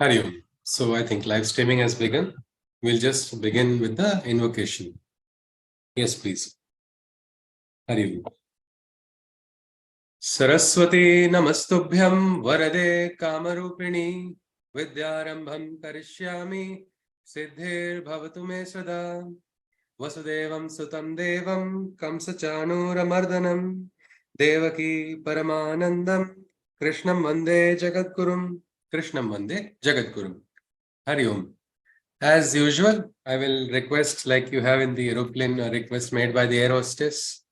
Hari Om. So I think live streaming has begun. We'll just begin with the invocation. Yes, please. Hari Om. Saraswati Namastubhyam Varade Kamarupini Vidyarambham Karishyami Siddhir Bhavatu Me Sada Vasudevam Sutam Devam Kamsachanuramardanam Devaki Paramanandam Krishnam Vande Jagadgurum Krishnam Vande Jagadgurum. Hari Om. As usual, I will request, like you have in the aeroplane, a request made by the air hostess.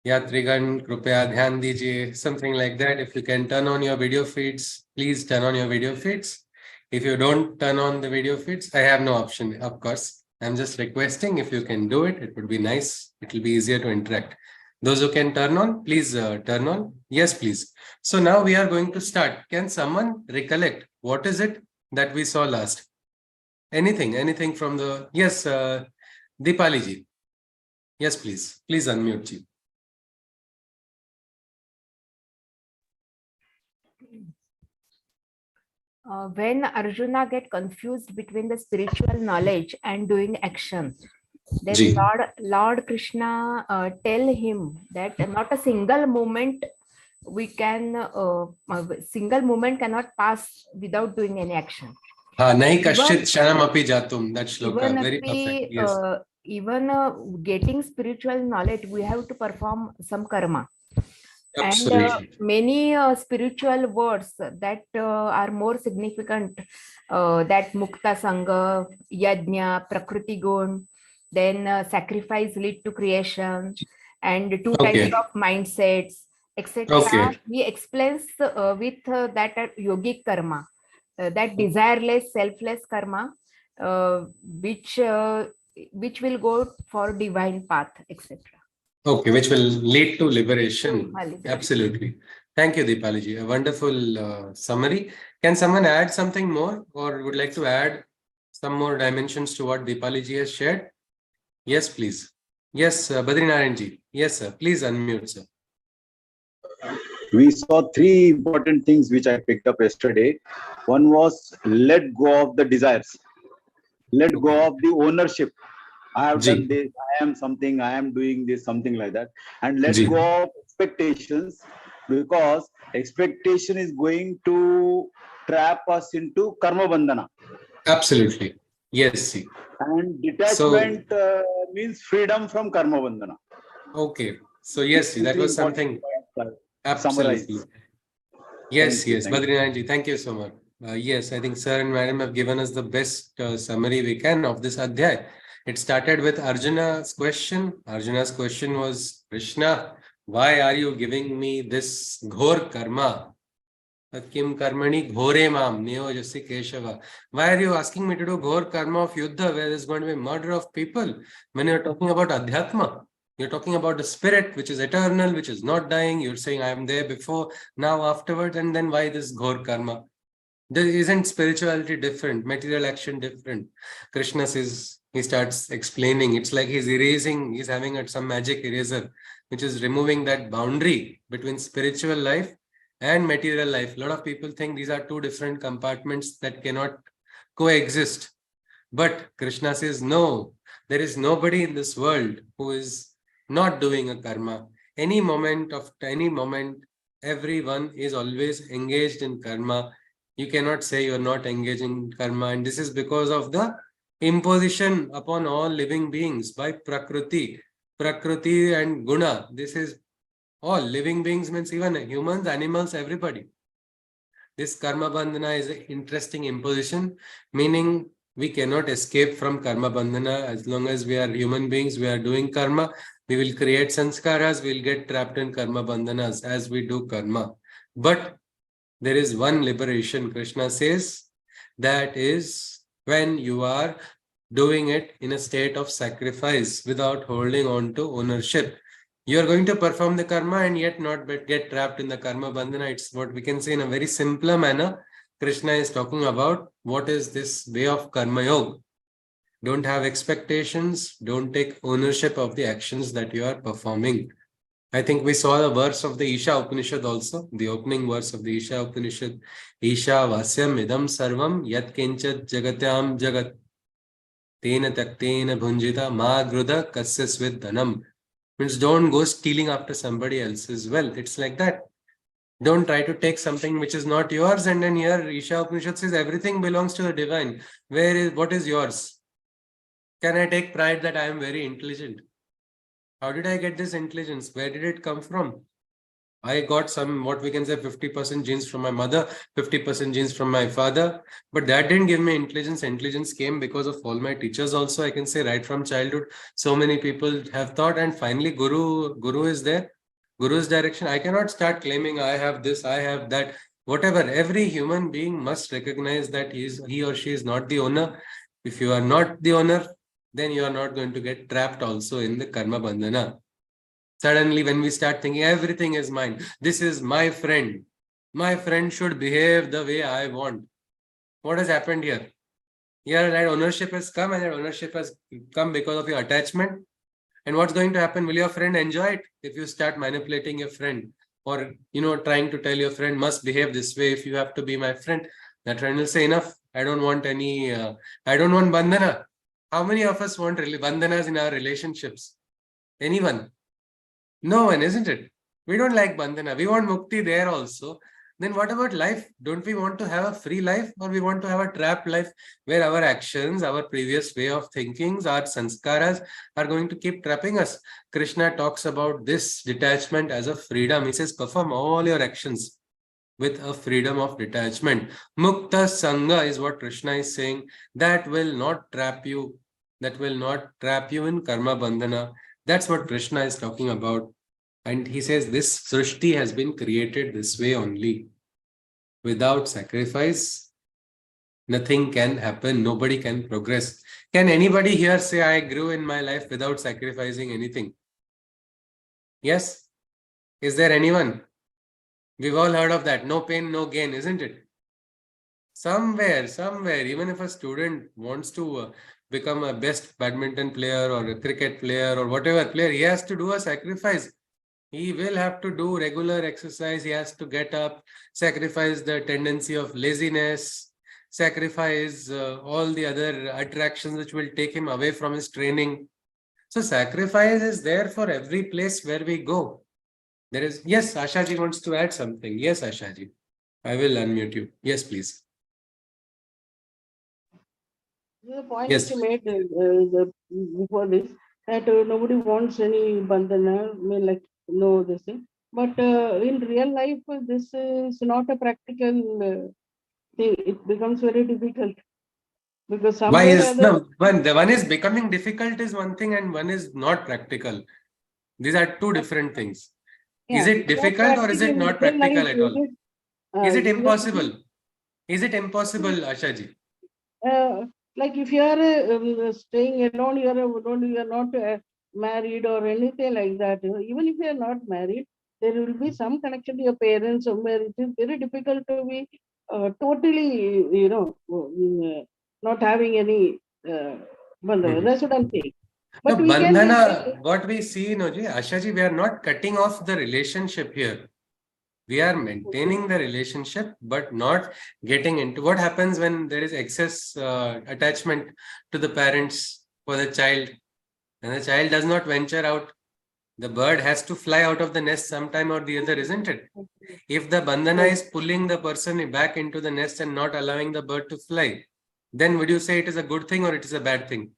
Yatrigan, Krupaya Dhyan Dijiye, something like that. If you can turn on your video feeds, please turn on your video feeds. If you don't turn on the video feeds, I have no option, of course. I'm just requesting if you can do it. It would be nice. It will be easier to interact. Those who can turn on, please turn on. Yes, please. So now we are going to start. Can someone recollect what is it that we saw last? Anything from the... Yes, Deepali ji. Yes, please. Please unmute ji. When Arjuna get confused between the spiritual knowledge and doing action, then Lord Krishna tell him that not a single moment single moment cannot pass without doing any action. Nahi kashchit kshanam api jatum. That shloka, very perfect. Yes. Even getting spiritual knowledge, we have to perform some karma. Absolutely. And many spiritual words that are more significant, that Mukta Sangha, Yajna, Prakriti Gun, then sacrifice lead to creation, and two types of mindsets, etc. He explains with that yogic karma, that desireless, selfless karma, which will go for divine path, etc. Okay, which will lead to liberation. Absolutely. Thank you, Deepali ji. A wonderful summary. Can someone add something more, or would like to add some more dimensions to what Deepali ji has shared? Yes, please. Yes, Badrinarayan ji. Yes, sir. Please unmute, sir. We saw three important things which I picked up yesterday. One was let go of the desires. Let go of the ownership. I have done this, I am something, I am doing this, something like that. And let go of expectations, because expectation is going to trap us into karma bandhana. Absolutely. Yes. See. And detachment means freedom from karma bandhana. Okay. So yes, see, that was something. Absolutely. Yes. Badrinath ji, thank you so much. Yes, I think sir and madam have given us the best summary we can of this Adhyaa. It started with Arjuna's question. Arjuna's question was, Krishna, why are you giving me this ghor karma? Kim karmani ghore mam niyojasi keshava. Why are you asking me to do ghor karma of yuddha, where there's going to be murder of people? When you're talking about adhyatma, you're talking about the spirit, which is eternal, which is not dying. You're saying, I am there before, now, afterwards, and then why this ghor karma? There isn't spirituality different, material action different. Krishna says, he starts explaining. It's like he's erasing, he's having some magic eraser, which is removing that boundary between spiritual life and material life. A lot of people think these are two different compartments that cannot coexist. But Krishna says, no, there is nobody in this world who is not doing a karma. Any moment, everyone is always engaged in karma. You cannot say you're not engaged in karma. And this is because of the imposition upon all living beings by Prakriti. Prakriti and Guna. This is all living beings, means even humans, animals, everybody. This karma bandhana is an interesting imposition, meaning we cannot escape from karma bandhana. As long as we are human beings, we are doing karma. We will create sanskaras, we will get trapped in karma bandhanas as we do karma. But there is one liberation, Krishna says, that is when you are doing it in a state of sacrifice without holding on to ownership. You are going to perform the karma and yet not get trapped in the karma bandhana. It's what we can say in a very simpler manner. Krishna is talking about what is this way of karma yoga. Don't have expectations. Don't take ownership of the actions that you are performing. I think we saw the verse of the Isha Upanishad also, the opening verse of the Isha Upanishad. Isha Vasyam Idam Sarvam Yat Kinchat Jagatyam Jagat Tena Taktena Bhunjita Ma Gruda Kasyas with Dhanam. Means don't go stealing after somebody else's wealth. It's like that. Don't try to take something which is not yours. And then here Isha Upanishad says everything belongs to the divine. What is yours? Can I take pride that I am very intelligent? How did I get this intelligence? Where did it come from? I got some, what we can say, 50% genes from my mother, 50% genes from my father. But that didn't give me intelligence. Intelligence came because of all my teachers also, I can say, right from childhood. So many people have taught, and finally Guru is there. Guru's direction. I cannot start claiming I have this, I have that. Whatever, every human being must recognize that he or she is not the owner. If you are not the owner, then you are not going to get trapped also in the karma bandhana. Suddenly, when we start thinking everything is mine, this is my friend should behave the way I want. What has happened here? Here, that ownership has come, and that ownership has come because of your attachment. And what's going to happen? Will your friend enjoy it if you start manipulating your friend, or trying to tell your friend must behave this way if you have to be my friend? That friend will say, enough. I don't want any. I don't want bandhana. How many of us want really bandhanas in our relationships? Anyone? No one, isn't it? We don't like bandhana. We want mukti there also. Then what about life? Don't we want to have a free life, or we want to have a trapped life where our actions, our previous way of thinking, our sanskaras are going to keep trapping us? Krishna talks about this detachment as a freedom. He says, perform all your actions with a freedom of detachment. Mukta Sangha is what Krishna is saying. That will not trap you. That will not trap you in karma bandhana. That's what Krishna is talking about. And he says this Srishti has been created this way only. Without sacrifice, nothing can happen. Nobody can progress. Can anybody here say, I grew in my life without sacrificing anything? Yes? Is there anyone? We've all heard of that. No pain, no gain, isn't it? Somewhere, even if a student wants to become a best badminton player or a cricket player or whatever player, he has to do a sacrifice. He will have to do regular exercise. He has to get up, sacrifice the tendency of laziness, sacrifice all the other attractions which will take him away from his training. So sacrifice is there for every place where we go. There is, yes, Ashaji wants to add something. Yes, Ashaji. I will unmute you. Yes, please. The point Yes. which you made before this, that nobody wants any bandhana, like no this thing. But in real life, this is not a practical thing. It becomes very difficult because Why somewhere or is other, the one is becoming difficult is one thing, and one is not practical. These are two different things. Is yeah, it it's not difficult or is practical it in not real life. practical at all? Is it Is impossible? Is it impossible, Ashaji? like if you are staying alone, you are not married or anything like that. Even if you are not married, there will be some connection to your parents somewhere. It is very difficult to be totally, not having any bandhana. That's what I'm saying. No, But we can be bandhana, what we see, Ashaji, we are not cutting off the relationship here. We are maintaining the relationship, but not getting into what happens when there is excess attachment to the parents for the child, and the child does not venture out. The bird has to fly out of the nest sometime or the other, isn't it? If the bandhana is pulling the person back into the nest and not allowing the bird to fly, then would you say it is a good thing or it is a bad thing?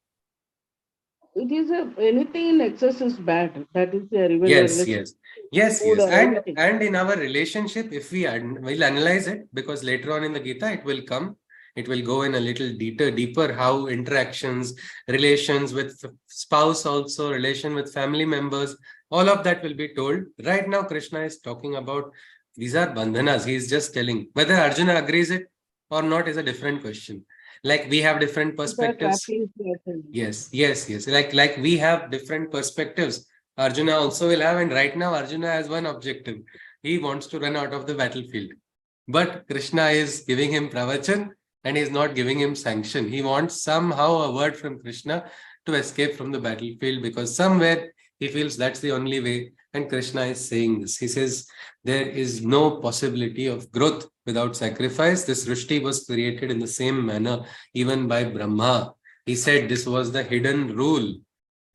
it is anything in excess is bad. That is there. Even Yes. food or anything. And in our relationship, if we'll analyze it, because later on in the Gita, it will come. It will go in a little deeper how interactions, relations with spouse also, relation with family members, all of that will be told. Right now, Krishna is talking about these are bandhanas. He is just telling. Whether Arjuna agrees it or not is a different question. Like we have different perspectives. Yes. Like we have different perspectives. Arjuna also will have, and right now Arjuna has one objective. He wants to run out of the battlefield. But Krishna is giving him pravachan and he is not giving him sanction. He wants somehow a word from Krishna to escape from the battlefield, because somewhere He feels that's the only way. And Krishna is saying this. He says, there is no possibility of growth without sacrifice. This Srishti was created in the same manner, even by Brahma. He said this was the hidden rule.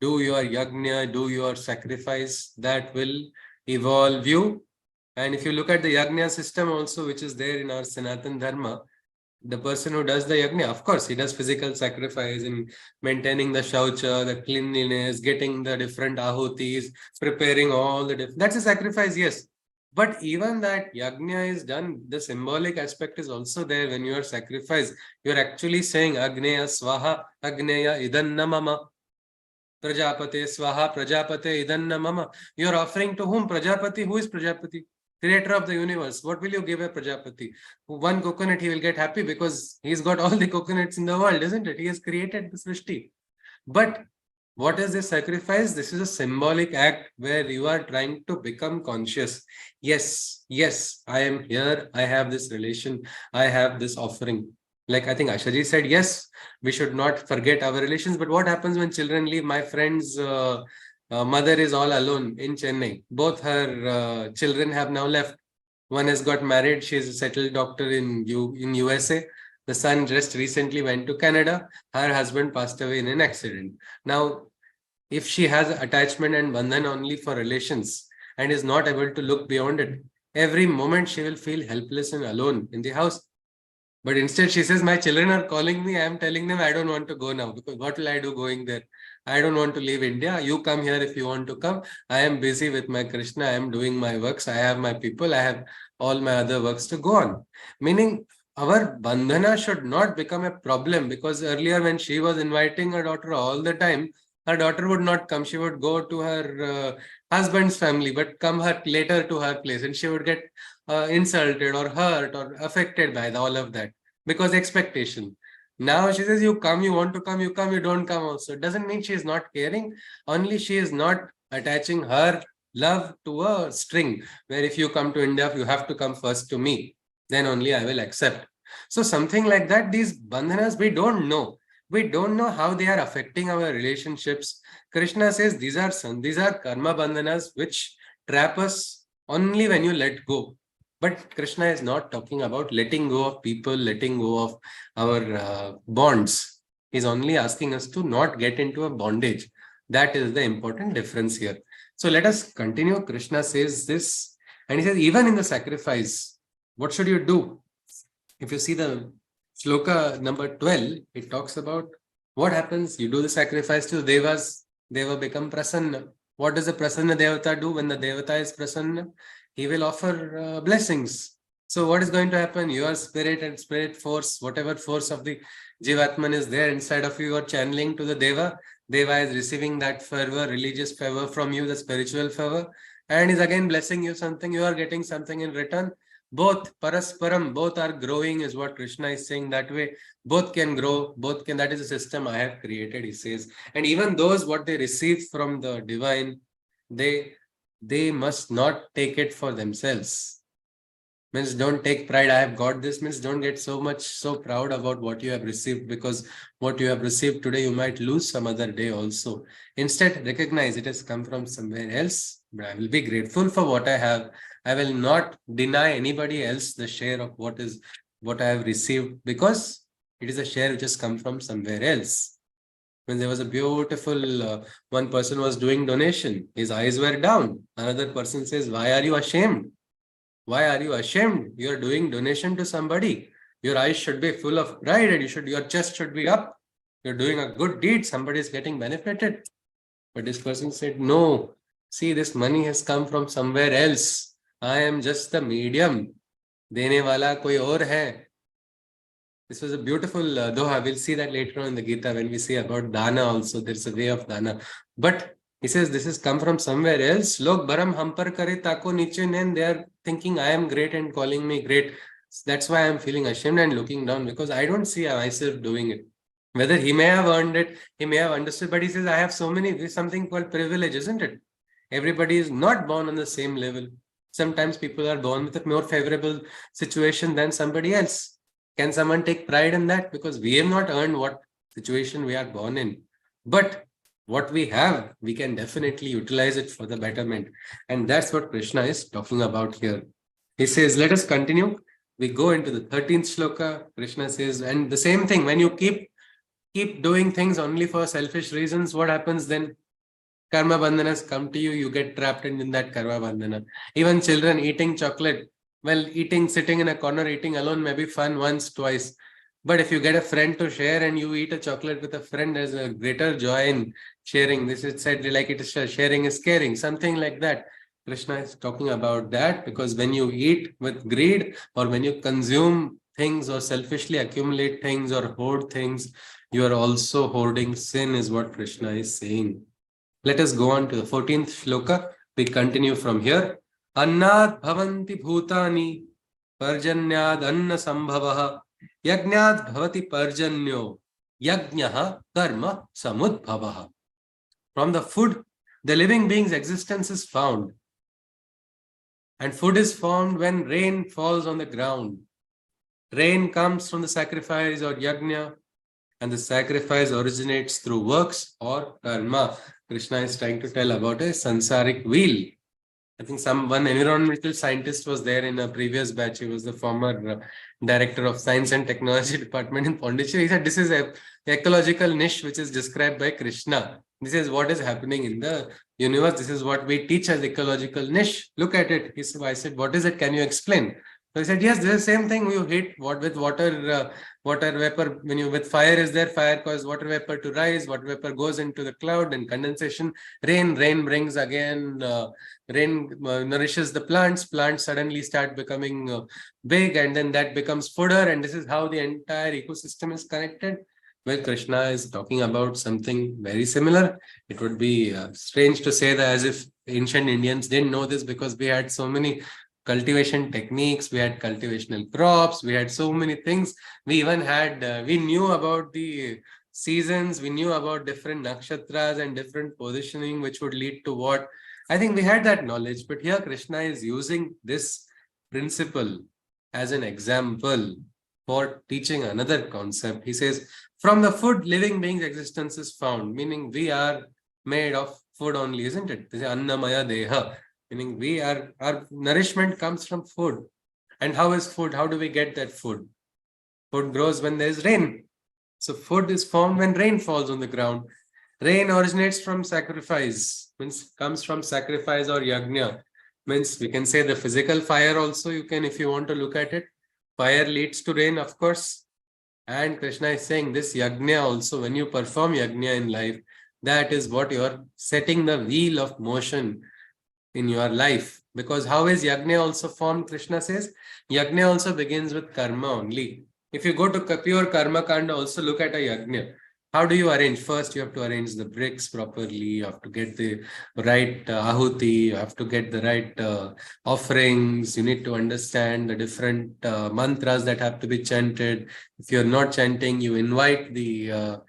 Do your yajna, do your sacrifice, that will evolve you. And if you look at the yajna system also, which is there in our Sanatan Dharma, the person who does the yajna, of course, he does physical sacrifice in maintaining the shaucha, the cleanliness, getting the different ahutis, preparing all the different. That's a sacrifice, yes. But even that yajna is done, the symbolic aspect is also there when you are sacrificed. You are actually saying Agneya Swaha, Agneya Idanna Mama. Prajapate Swaha, Prajapate Idanna Mama. You are offering to whom? Prajapati. Who is Prajapati? Creator of the universe. What will you give a Prajapati? One coconut, he will get happy because he's got all the coconuts in the world, isn't it? He has created the Srishti. But what is this sacrifice? This is a symbolic act where you are trying to become conscious. Yes, yes, I am here. I have this relation. I have this offering. Like I think Ashaji said, yes, we should not forget our relations. But what happens when children leave? My friend's mother is all alone in Chennai. Both her children have now left. One has got married. She's a settled doctor in USA. The son just recently went to Canada. Her husband passed away in an accident. Now, if she has attachment and bandhan only for relations and is not able to look beyond it, every moment she will feel helpless and alone in the house. But instead she says, my children are calling me. I am telling them I don't want to go now because what will I do going there? I don't want to leave India. You come here if you want to come. I am busy with my Krishna. I am doing my works. I have my people. I have all my other works to go on. Meaning our bandhana should not become a problem, because earlier when she was inviting her daughter all the time, her daughter would not come. She would go to her husband's family, but come later to her place, and she would get insulted or hurt or affected by all of that because expectation. Now she says, you come, you want to come, you come, you don't come also. It doesn't mean she is not caring, only she is not attaching her love to a string where if you come to India, you have to come first to me, then only I will accept. So something like that, these bandhanas, we don't know. We don't know how they are affecting our relationships. Krishna says these are karma bandhanas which trap us only when you let go. But Krishna is not talking about letting go of people, letting go of our bonds. He's only asking us to not get into a bondage. That is the important difference here. So let us continue. Krishna says this, and he says, even in the sacrifice, what should you do? If you see the Shloka number 12, it talks about what happens. You do the sacrifice to Devas, Deva become prasanna. What does the prasanna Devata do when the Devata is prasanna? He will offer blessings. So what is going to happen? Your spirit and spirit force, whatever force of the Jivatman is there inside of you, you are channeling to the Deva. Deva is receiving that fervor, religious fervor from you, the spiritual fervor, and is again blessing you something. You are getting something in return. Both parasparam, both are growing, is what Krishna is saying. That way, both can grow, both can. That is a system I have created, he says. And even those what they receive from the divine, they must not take it for themselves. Means don't take pride. I have got this. Means don't get so proud about what you have received, because what you have received today, you might lose some other day also. Instead, recognize it has come from somewhere else. But I will be grateful for what I have. I will not deny anybody else the share of what I have received, because it is a share which has come from somewhere else. When there was a beautiful, one person was doing donation, his eyes were down. Another person says, why are you ashamed? Why are you ashamed? You are doing donation to somebody. Your eyes should be full of pride and your chest should be up. You're doing a good deed. Somebody is getting benefited. But this person said, no, see, this money has come from somewhere else. I am just the medium. Dene wala koi aur hai. This was a beautiful doha. We'll see that later on in the Gita when we see about dana also. There's a way of dana. But he says this has come from somewhere else. Log baram hampar kare tako niche nen. They are thinking I am great and calling me great. That's why I'm feeling ashamed and looking down, because I don't see myself doing it. Whether he may have earned it, he may have understood, but he says I have something called privilege, isn't it? Everybody is not born on the same level. Sometimes people are born with a more favorable situation than somebody else. Can someone take pride in that? Because we have not earned what situation we are born in. But what we have, we can definitely utilize it for the betterment. And that's what Krishna is talking about here. He says, let us continue. We go into the 13th shloka. Krishna says, and the same thing, when you keep doing things only for selfish reasons, what happens then? Karma bandhanas come to you, you get trapped in that karma bandhana. Even children eating chocolate, well, sitting in a corner, eating alone may be fun once, twice. But if you get a friend to share and you eat a chocolate with a friend, there's a greater joy in sharing. This is said like it is sharing is caring, something like that. Krishna is talking about that, because when you eat with greed, or when you consume things or selfishly accumulate things or hoard things, you are also hoarding sin, is what Krishna is saying. Let us go on to the 14th shloka. We continue from here. Annad bhavanti bhutani parjanyad anna sambhavaha yajnad bhavati parjanyo yajnaha karma samudbhavaha. From the food, the living being's existence is found. And food is formed when rain falls on the ground. Rain comes from the sacrifice or yajna, and the sacrifice originates through works or karma. Krishna is trying to tell about a sansaric wheel. I think one environmental scientist was there in a previous batch. He was the former director of Science and Technology Department in Pondicherry. He said this is a ecological niche which is described by Krishna. This is what is happening in the universe. This is what we teach as ecological niche. Look at it. I said, what is it? Can you explain? So he said, yes, this is the same thing you hit with water, water vapor. When you with fire is there, fire causes water vapor to rise, water vapor goes into the cloud, and condensation, rain brings again, rain nourishes the plants suddenly start becoming big, and then that becomes fodder, and this is how the entire ecosystem is connected. Well, Krishna is talking about something very similar. It would be strange to say that as if ancient Indians didn't know this, because we had so many cultivation techniques, we had cultivational crops, we had so many things. We even had, we knew about the seasons, we knew about different nakshatras and different positioning, which would lead to what. I think we had that knowledge, but here Krishna is using this principle as an example for teaching another concept. He says, from the food, living beings' existence is found, meaning we are made of food only, isn't it? This is Annamaya Deha. Meaning our nourishment comes from food. And how is food? How do we get that food? Food grows when there is rain. So food is formed when rain falls on the ground. Rain originates from sacrifice, means comes from sacrifice or yajna. Means we can say the physical fire also, you can, if you want to look at it. Fire leads to rain, of course. And Krishna is saying this yajna also, when you perform yajna in life, that is what you are setting the wheel of motion in your life. Because how is yajna also formed? Krishna says yajna also begins with karma only. If you go to pure karma kanda, also look at a yajna. How do you arrange? First, you have to arrange the bricks properly. You have to get the right ahuti. You have to get the right offerings. You need to understand the different mantras that have to be chanted. If you're not chanting, you invite the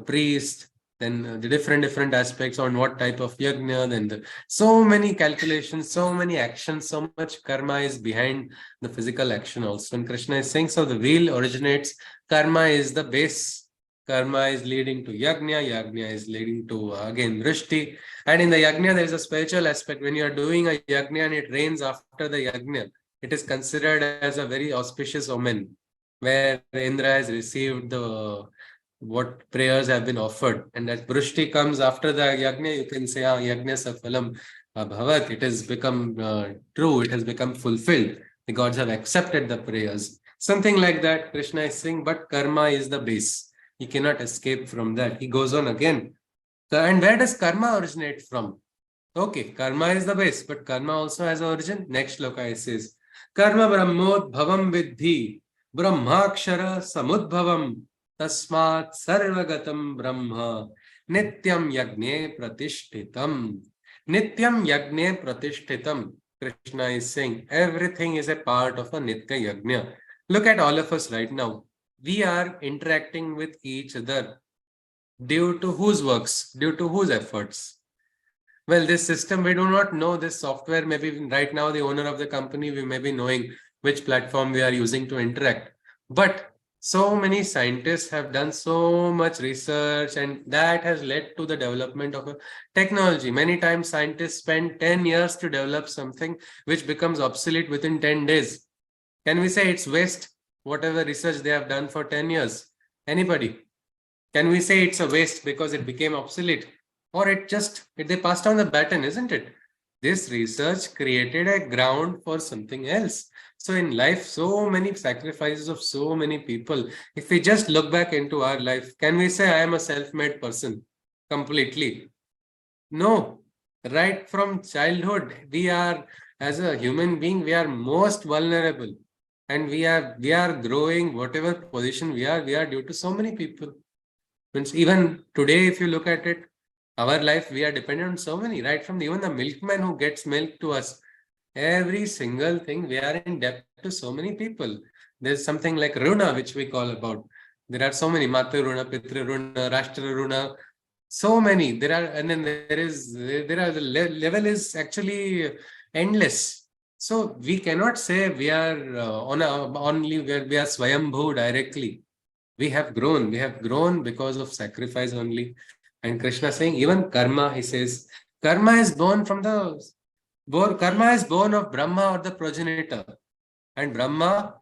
priest. Then the different aspects on what type of yajna, then so many calculations, so many actions, so much karma is behind the physical action also. And Krishna is saying, so the wheel originates, karma is the base. Karma is leading to yajna, yajna is leading to again vrishti. And in the yajna, there is a spiritual aspect. When you are doing a yajna and it rains after the yajna, it is considered as a very auspicious omen, where Indra has received the what prayers have been offered, and that vrishti comes after the yajna, you can say, yajna safalam bhavat, it has become true, it has become fulfilled. The gods have accepted the prayers. Something like that, Krishna is saying, but karma is the base. He cannot escape from that. He goes on again. And where does karma originate from? Okay, karma is the base, but karma also has origin. Next shloka it says, karma brahmod bhavam vidhi brahmakshara samudbhavam tasmat sarvagatam brahma nityam yagne pratishtitam. Nityam yagne pratishtitam. Krishna is saying everything is a part of a nitya yajna. Look at all of us right now. We are interacting with each other. Due to whose works? Due to whose efforts? Well, this system, we do not know this software. Maybe right now, the owner of the company, we may be knowing which platform we are using to interact. But So many scientists have done so much research, and that has led to the development of a technology. Many times scientists spend 10 years to develop something which becomes obsolete within 10 days. Can we say it's waste, whatever research they have done for 10 years? Anybody? Can we say it's a waste because it became obsolete? Or they passed down the baton, isn't it? This research created a ground for something else. So in life, so many sacrifices of so many people. If we just look back into our life, can we say I am a self-made person completely? No. Right from childhood, we are, as a human being, we are most vulnerable. And we are growing whatever position we are due to so many people. Means even today, if you look at it, our life, we are dependent on so many, right? From even the milkman who gets milk to us, every single thing, we are in debt to so many people. There's something like Runa, which we call about. There are so many, Matra Runa, Pitra Runa, Rashtra Runa, so many. There are, and then the level is actually endless. So we cannot say we are only where we are Swayambhu directly. We have grown because of sacrifice only. And Krishna saying, even karma, he says, karma is born karma is born of Brahma or the progenitor, and Brahma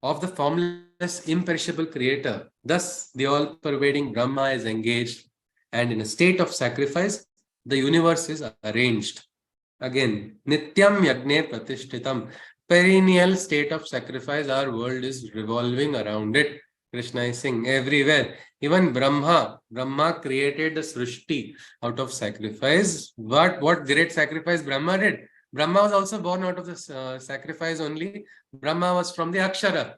of the formless, imperishable creator. Thus, the all-pervading Brahma is engaged, and in a state of sacrifice, the universe is arranged. Again, Nityam Yagne Pratishtitam, perennial state of sacrifice, our world is revolving around it. Krishna is saying everywhere. Even Brahma created the Srishti out of sacrifice. What great sacrifice Brahma did? Brahma was also born out of this sacrifice only. Brahma was from the Akshara.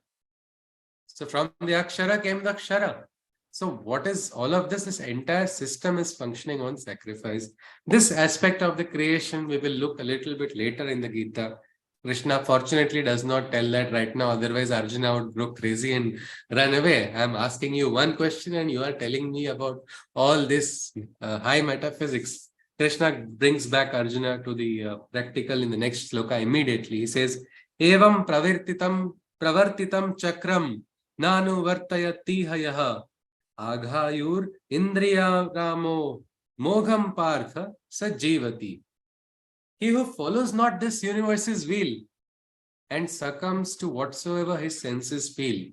So from the Akshara came the Akshara. So what is all of this? This entire system is functioning on sacrifice. This aspect of the creation we will look a little bit later in the Gita. Krishna fortunately does not tell that right now, otherwise Arjuna would go crazy and run away. I'm asking you one question and you are telling me about all this high metaphysics. Krishna brings back Arjuna to the practical in the next shloka immediately. He says, Evam pravartitam chakram nanu vartayati hayaha aghayur indriyagamo mogham partha sajivati. He who follows not this universe's wheel and succumbs to whatsoever his senses feel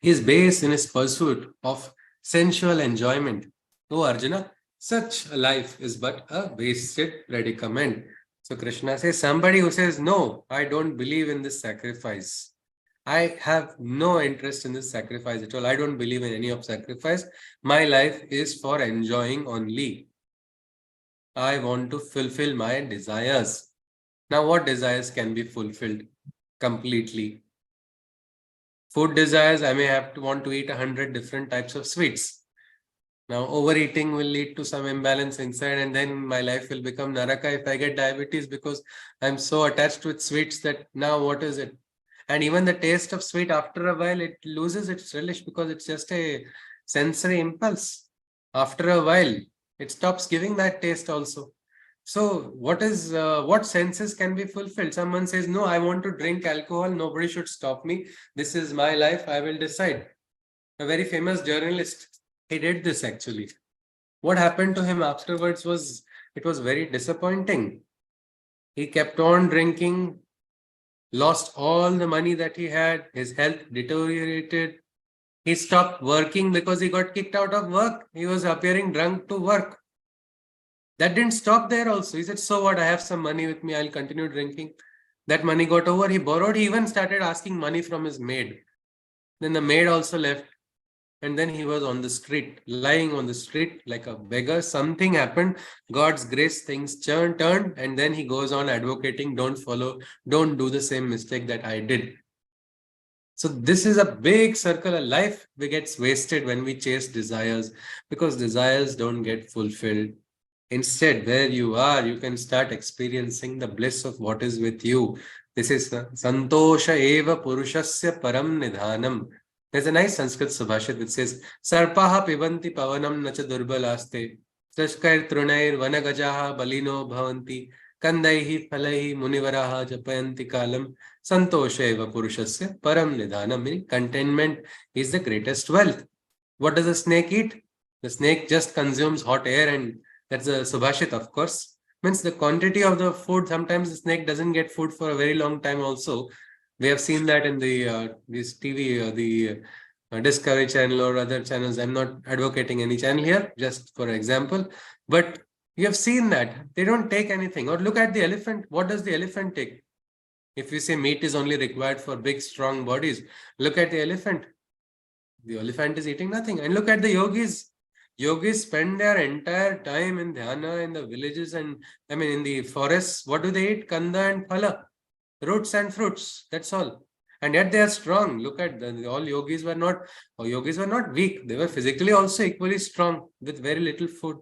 is based in his pursuit of sensual enjoyment. O Arjuna, such a life is but a wasted predicament. So Krishna says, somebody who says, no, I don't believe in this sacrifice. I have no interest in this sacrifice at all. I don't believe in any of sacrifice. My life is for enjoying only. I want to fulfill my desires. Now, what desires can be fulfilled completely? Food desires, I may have to want to eat 100 different types of sweets. Now, overeating will lead to some imbalance inside, and then my life will become naraka if I get diabetes because I'm so attached with sweets that now what is it? And even the taste of sweet, after a while, it loses its relish because it's just a sensory impulse. After a while, it stops giving that taste also. So what senses can be fulfilled? Someone says, no, I want to drink alcohol. Nobody should stop me. This is my life. I will decide. A very famous journalist, he did this actually. What happened to him afterwards was very disappointing. He kept on drinking, lost all the money that he had. His health deteriorated. He stopped working because he got kicked out of work. He was appearing drunk to work. That didn't stop there also. He said, so what? I have some money with me. I'll continue drinking. That money got over. He borrowed. He even started asking money from his maid. Then the maid also left. And then he was on the street, lying on the street like a beggar. Something happened. God's grace, things turned. And then he goes on advocating, don't do the same mistake that I did. So this is a big circle. A life gets wasted when we chase desires because desires don't get fulfilled. Instead, where you are, you can start experiencing the bliss of what is with you. This is Santosha Eva Purushasya Param Nidhanam. There's a nice Sanskrit subhashit which says, Sarpaha Pibanti Pavanam Nacha Durbalaste, Trashkair Trunair Vanagajaha Balino Bhavanti, Kandaihi phalaihi munivaraha japayanti kalam santosheva purushasya param nidhanam. Meaning contentment is the greatest wealth. What does a snake eat? The snake just consumes hot air, and that's a subhashit, of course. Means the quantity of the food, sometimes the snake doesn't get food for a very long time also. We have seen that in the this TV, the Discovery Channel or other channels. I'm not advocating any channel here, just for example. But you have seen that they don't take anything. Or look at the elephant. What does the elephant take? If we say meat is only required for big, strong bodies, look at the elephant. The elephant is eating nothing. And look at the yogis. Yogis spend their entire time in dhyana in the villages and in the forests. What do they eat? Kanda and phala, roots and fruits. That's all. And yet they are strong. Look at all yogis were not weak. They were physically also equally strong with very little food.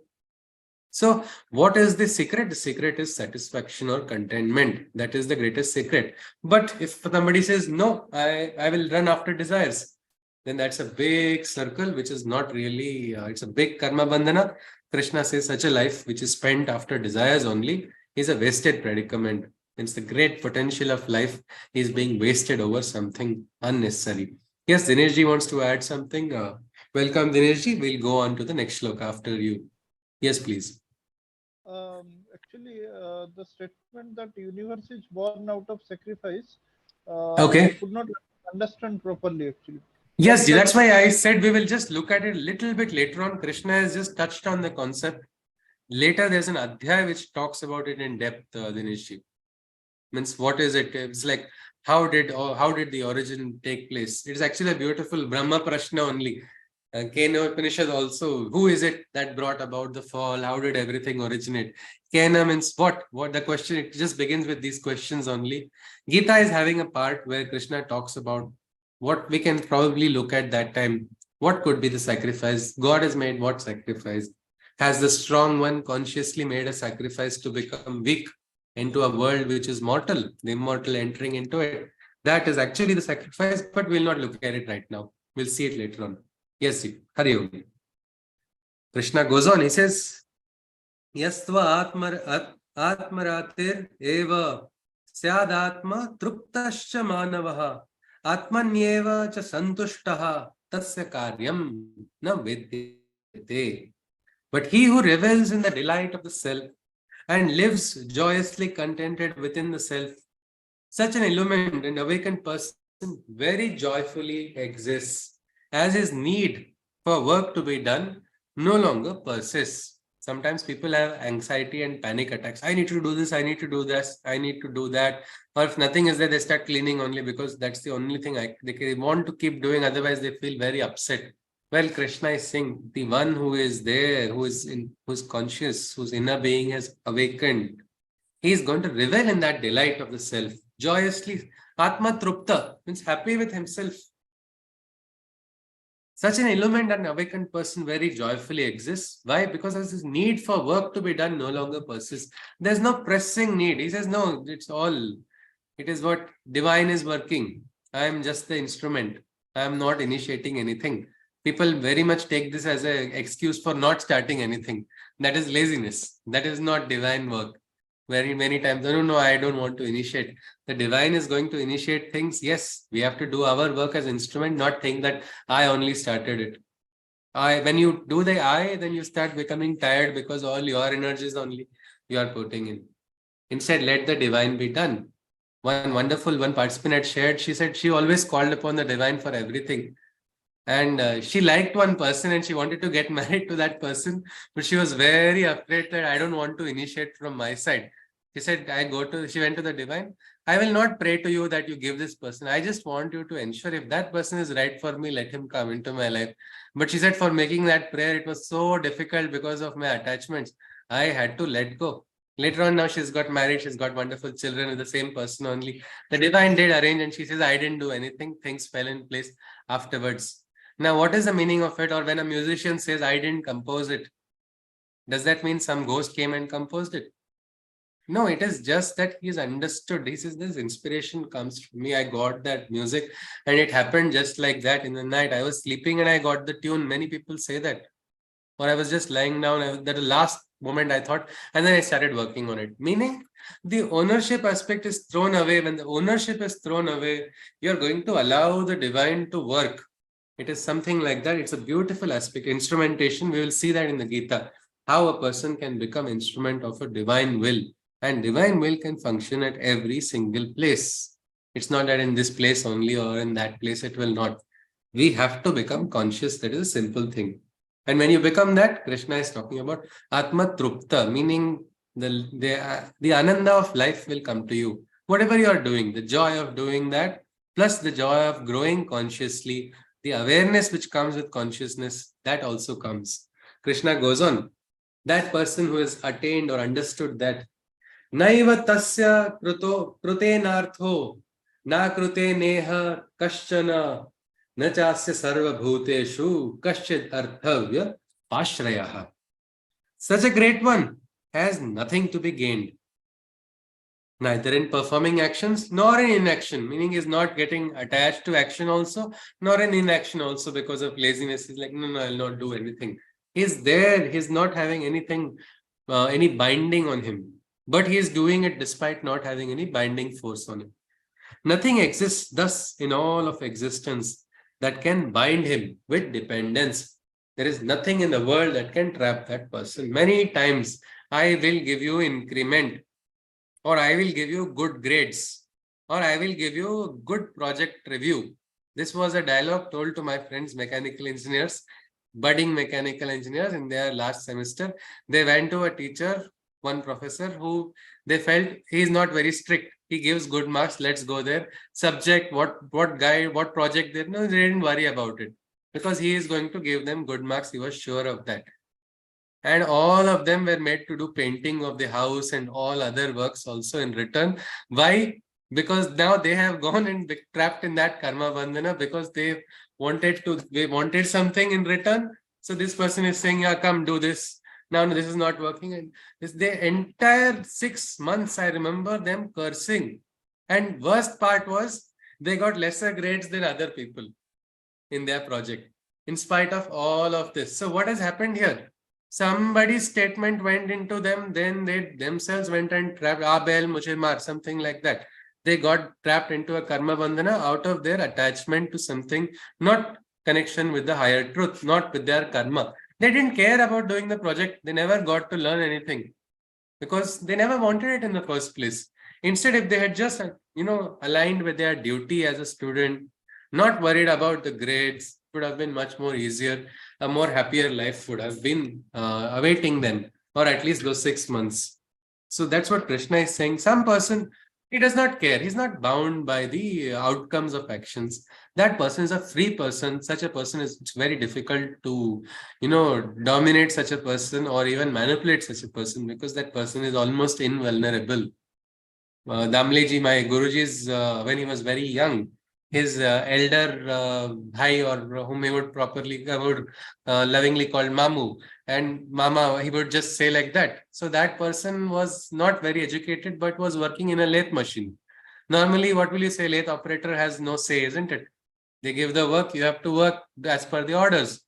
So what is the secret? The secret is satisfaction or contentment. That is the greatest secret. But if somebody says, no, I will run after desires, then that's a big circle, which is not really, it's a big karma bandhana. Krishna says such a life which is spent after desires only is a wasted predicament. It's the great potential of life is being wasted over something unnecessary. Yes, Dineshji wants to add something. Welcome, Dineshji. We'll go on to the next shloka after you. Yes, please. Actually, the statement that universe is born out of sacrifice, Okay. I could not understand properly actually. Yes, that's why I said we will just look at it a little bit later on. Krishna has just touched on the concept. Later, there's an Adhyaa which talks about it in depth, Dineshji. Means what is it? It's like how did the origin take place? It is actually a beautiful Brahma Prashna only. Kena Upanishad also. Who is it that brought about the fall? How did everything originate? Kena means what? What the question? It just begins with these questions only. Gita is having a part where Krishna talks about what we can probably look at that time. What could be the sacrifice? God has made what sacrifice? Has the strong one consciously made a sacrifice to become weak into a world which is mortal, the immortal entering into it? That is actually the sacrifice, but we'll not look at it right now. We'll see it later on. Yes, Hari Om. Krishna goes on, he says, Yastva atmaratir eva syadatma truptascha manavaha atmanyeva cha santushtaha tasya karyam na vidyate. But he who revels in the delight of the self and lives joyously contented within the self, such an illumined and awakened person very joyfully exists, as his need for work to be done no longer persists. Sometimes people have anxiety and panic attacks. I need to do this, I need to do this, I need to do that. Or if nothing is there, they start cleaning only because that's the only thing they want to keep doing. Otherwise, they feel very upset. Well, Krishna is saying the one who is there, who's conscious, whose inner being has awakened, he is going to revel in that delight of the self joyously. Atma Trupta means happy with himself. Such an illumined and awakened person very joyfully exists. Why? Because his need for work to be done no longer persists. There's no pressing need. He says, no, it is what divine is working. I am just the instrument. I am not initiating anything. People very much take this as an excuse for not starting anything. That is laziness. That is not divine work. Very many times, no, I don't want to initiate. The divine is going to initiate things. Yes, we have to do our work as instrument, not think that I only started it. When you do the I, then you start becoming tired because all your energies only you are putting in. Instead, let the divine be done. One participant had shared, she said she always called upon the divine for everything. And she liked one person and she wanted to get married to that person, but she was very afraid that I don't want to initiate from my side. She said, she went to the divine. I will not pray to you that you give this person. I just want you to ensure if that person is right for me, let him come into my life. But she said for making that prayer, it was so difficult because of my attachments. I had to let go. Later on, now she's got married. She's got wonderful children with the same person only. The divine did arrange and she says, I didn't do anything. Things fell in place afterwards. Now, what is the meaning of it? Or when a musician says, I didn't compose it, does that mean some ghost came and composed it? No, it is just that he's understood. He says, this inspiration comes from me. I got that music and it happened just like that in the night. I was sleeping and I got the tune. Many people say that. Or I was just lying down. The last moment I thought, and then I started working on it. Meaning, the ownership aspect is thrown away. When the ownership is thrown away, you're going to allow the divine to work. It is something like that. It's a beautiful aspect. Instrumentation, we will see that in the Gita, how a person can become instrument of a divine will. And divine will can function at every single place. It's not that in this place only or in that place it will not. We have to become conscious. That is a simple thing. And when you become that, Krishna is talking about Atma Trupta, meaning the Ananda of life will come to you. Whatever you are doing, the joy of doing that, plus the joy of growing consciously, the awareness which comes with consciousness, that also comes. Krishna goes on. That person who has attained or understood that Naiva tasya krutenartho na krute neha kaschana na chasya sarva bhuteshu kaschid arthavya pashrayaha. Such a great one has nothing to be gained, neither in performing actions nor in inaction, meaning is not getting attached to action also, nor in inaction also because of laziness. He's like, no, I'll not do anything. He's there, he's not having anything, any binding on him. But he is doing it despite not having any binding force on him. Nothing exists thus in all of existence that can bind him with dependence. There is nothing in the world that can trap that person. Many times, I will give you increment, or I will give you good grades, or I will give you a good project review. This was a dialogue told to my friends, mechanical engineers, budding mechanical engineers in their last semester. They went to a teacher, one professor, who they felt he is not very strict. He gives good marks. Let's go there. Subject, what guide, what project there? No, they didn't worry about it because he is going to give them good marks. He was sure of that. And all of them were made to do painting of the house and all other works also in return. Why? Because now they have gone and trapped in that karma bandhana because they wanted something in return. So this person is saying, yeah, come do this. Now this is not working. And the entire 6 months, I remember them cursing. And worst part was they got lesser grades than other people in their project, in spite of all of this. So what has happened here? Somebody's statement went into them, then they themselves went and trapped, Abel, mujhe maar, something like that. They got trapped into a karma bandhana out of their attachment to something, not connection with the higher truth, not with their karma. They didn't care about doing the project. They never got to learn anything because they never wanted it in the first place. Instead, if they had just, aligned with their duty as a student, not worried about the grades, it would have been much more easier. A more happier life would have been awaiting them, or at least those 6 months. So that's what Krishna is saying. Some person, he does not care. He's not bound by the outcomes of actions. That person is a free person. Such a person it's very difficult to, dominate such a person or even manipulate such a person because that person is almost invulnerable. Damleji, my Guruji's, when he was very young, his elder bhai, or whom he would lovingly call Mamu, and Mama, he would just say like that. So that person was not very educated, but was working in a lathe machine. Normally, what will you say? Lathe operator has no say, isn't it? They give the work, you have to work as per the orders.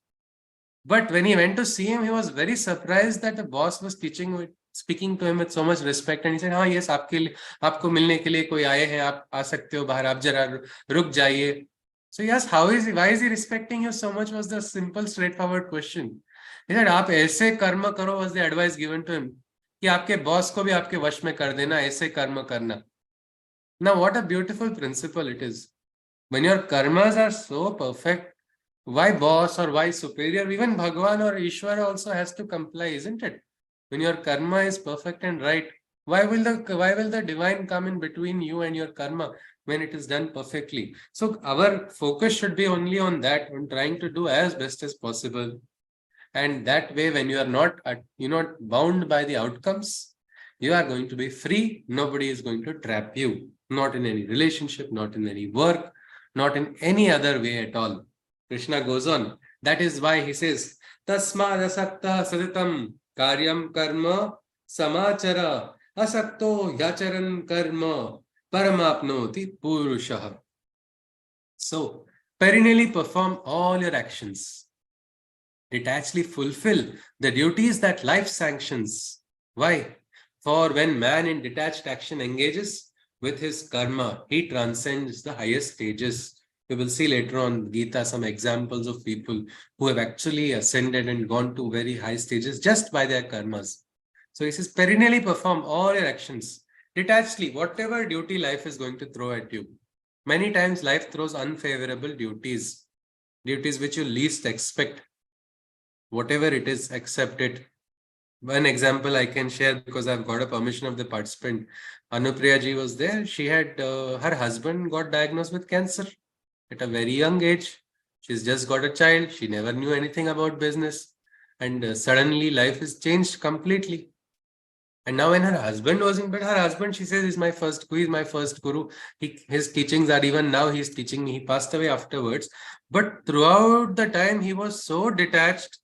But when he went to see him, he was very surprised that the boss was speaking to him with so much respect, and he said, yes, आपको मिलने के लिए कोई आए हैं, आप आ सकते हो बाहर, आप जरा रुक जाइए. So yes, why is he respecting you so much was the simple straightforward question. He said, आप ऐसे कर्म करो was the advice given to him, कि आपके बॉस को भी आपके वश में कर देना, ऐसे कर्म करना. Now what a beautiful principle it is. When your karmas are so perfect, why boss or why superior? Even Bhagwan or Ishwara also has to comply, isn't it? When your karma is perfect and right, why will the divine come in between you and your karma when it is done perfectly? So our focus should be only on that, on trying to do as best as possible. And that way, when you are not bound by the outcomes, you are going to be free. Nobody is going to trap you, not in any relationship, not in any work, not in any other way at all. Krishna goes on. That is why he says, Tasmad asakta saditam karyam karma samachara asakto yacharan karma paramapnoti purushaha. So, perennially perform all your actions. detachedly fulfill the duties that life sanctions. Why? For when man in detached action engages with his karma, he transcends the highest stages. We will see later on Gita some examples of people who have actually ascended and gone to very high stages just by their karmas. So he says, perennially perform all your actions detachedly, whatever duty life is going to throw at you. Many times life throws unfavorable duties, duties which you least expect. Whatever it is, accept it. One example I can share because I've got a permission of the participant. Anupriya ji was there. She had, her husband got diagnosed with cancer at a very young age. She's just got a child. She never knew anything about business. And suddenly life has changed completely. And now when her husband was in bed, her husband, she says, is my first guru, is my first guru. His teachings are even now he's teaching me. He passed away afterwards. But throughout the time, he was so detached.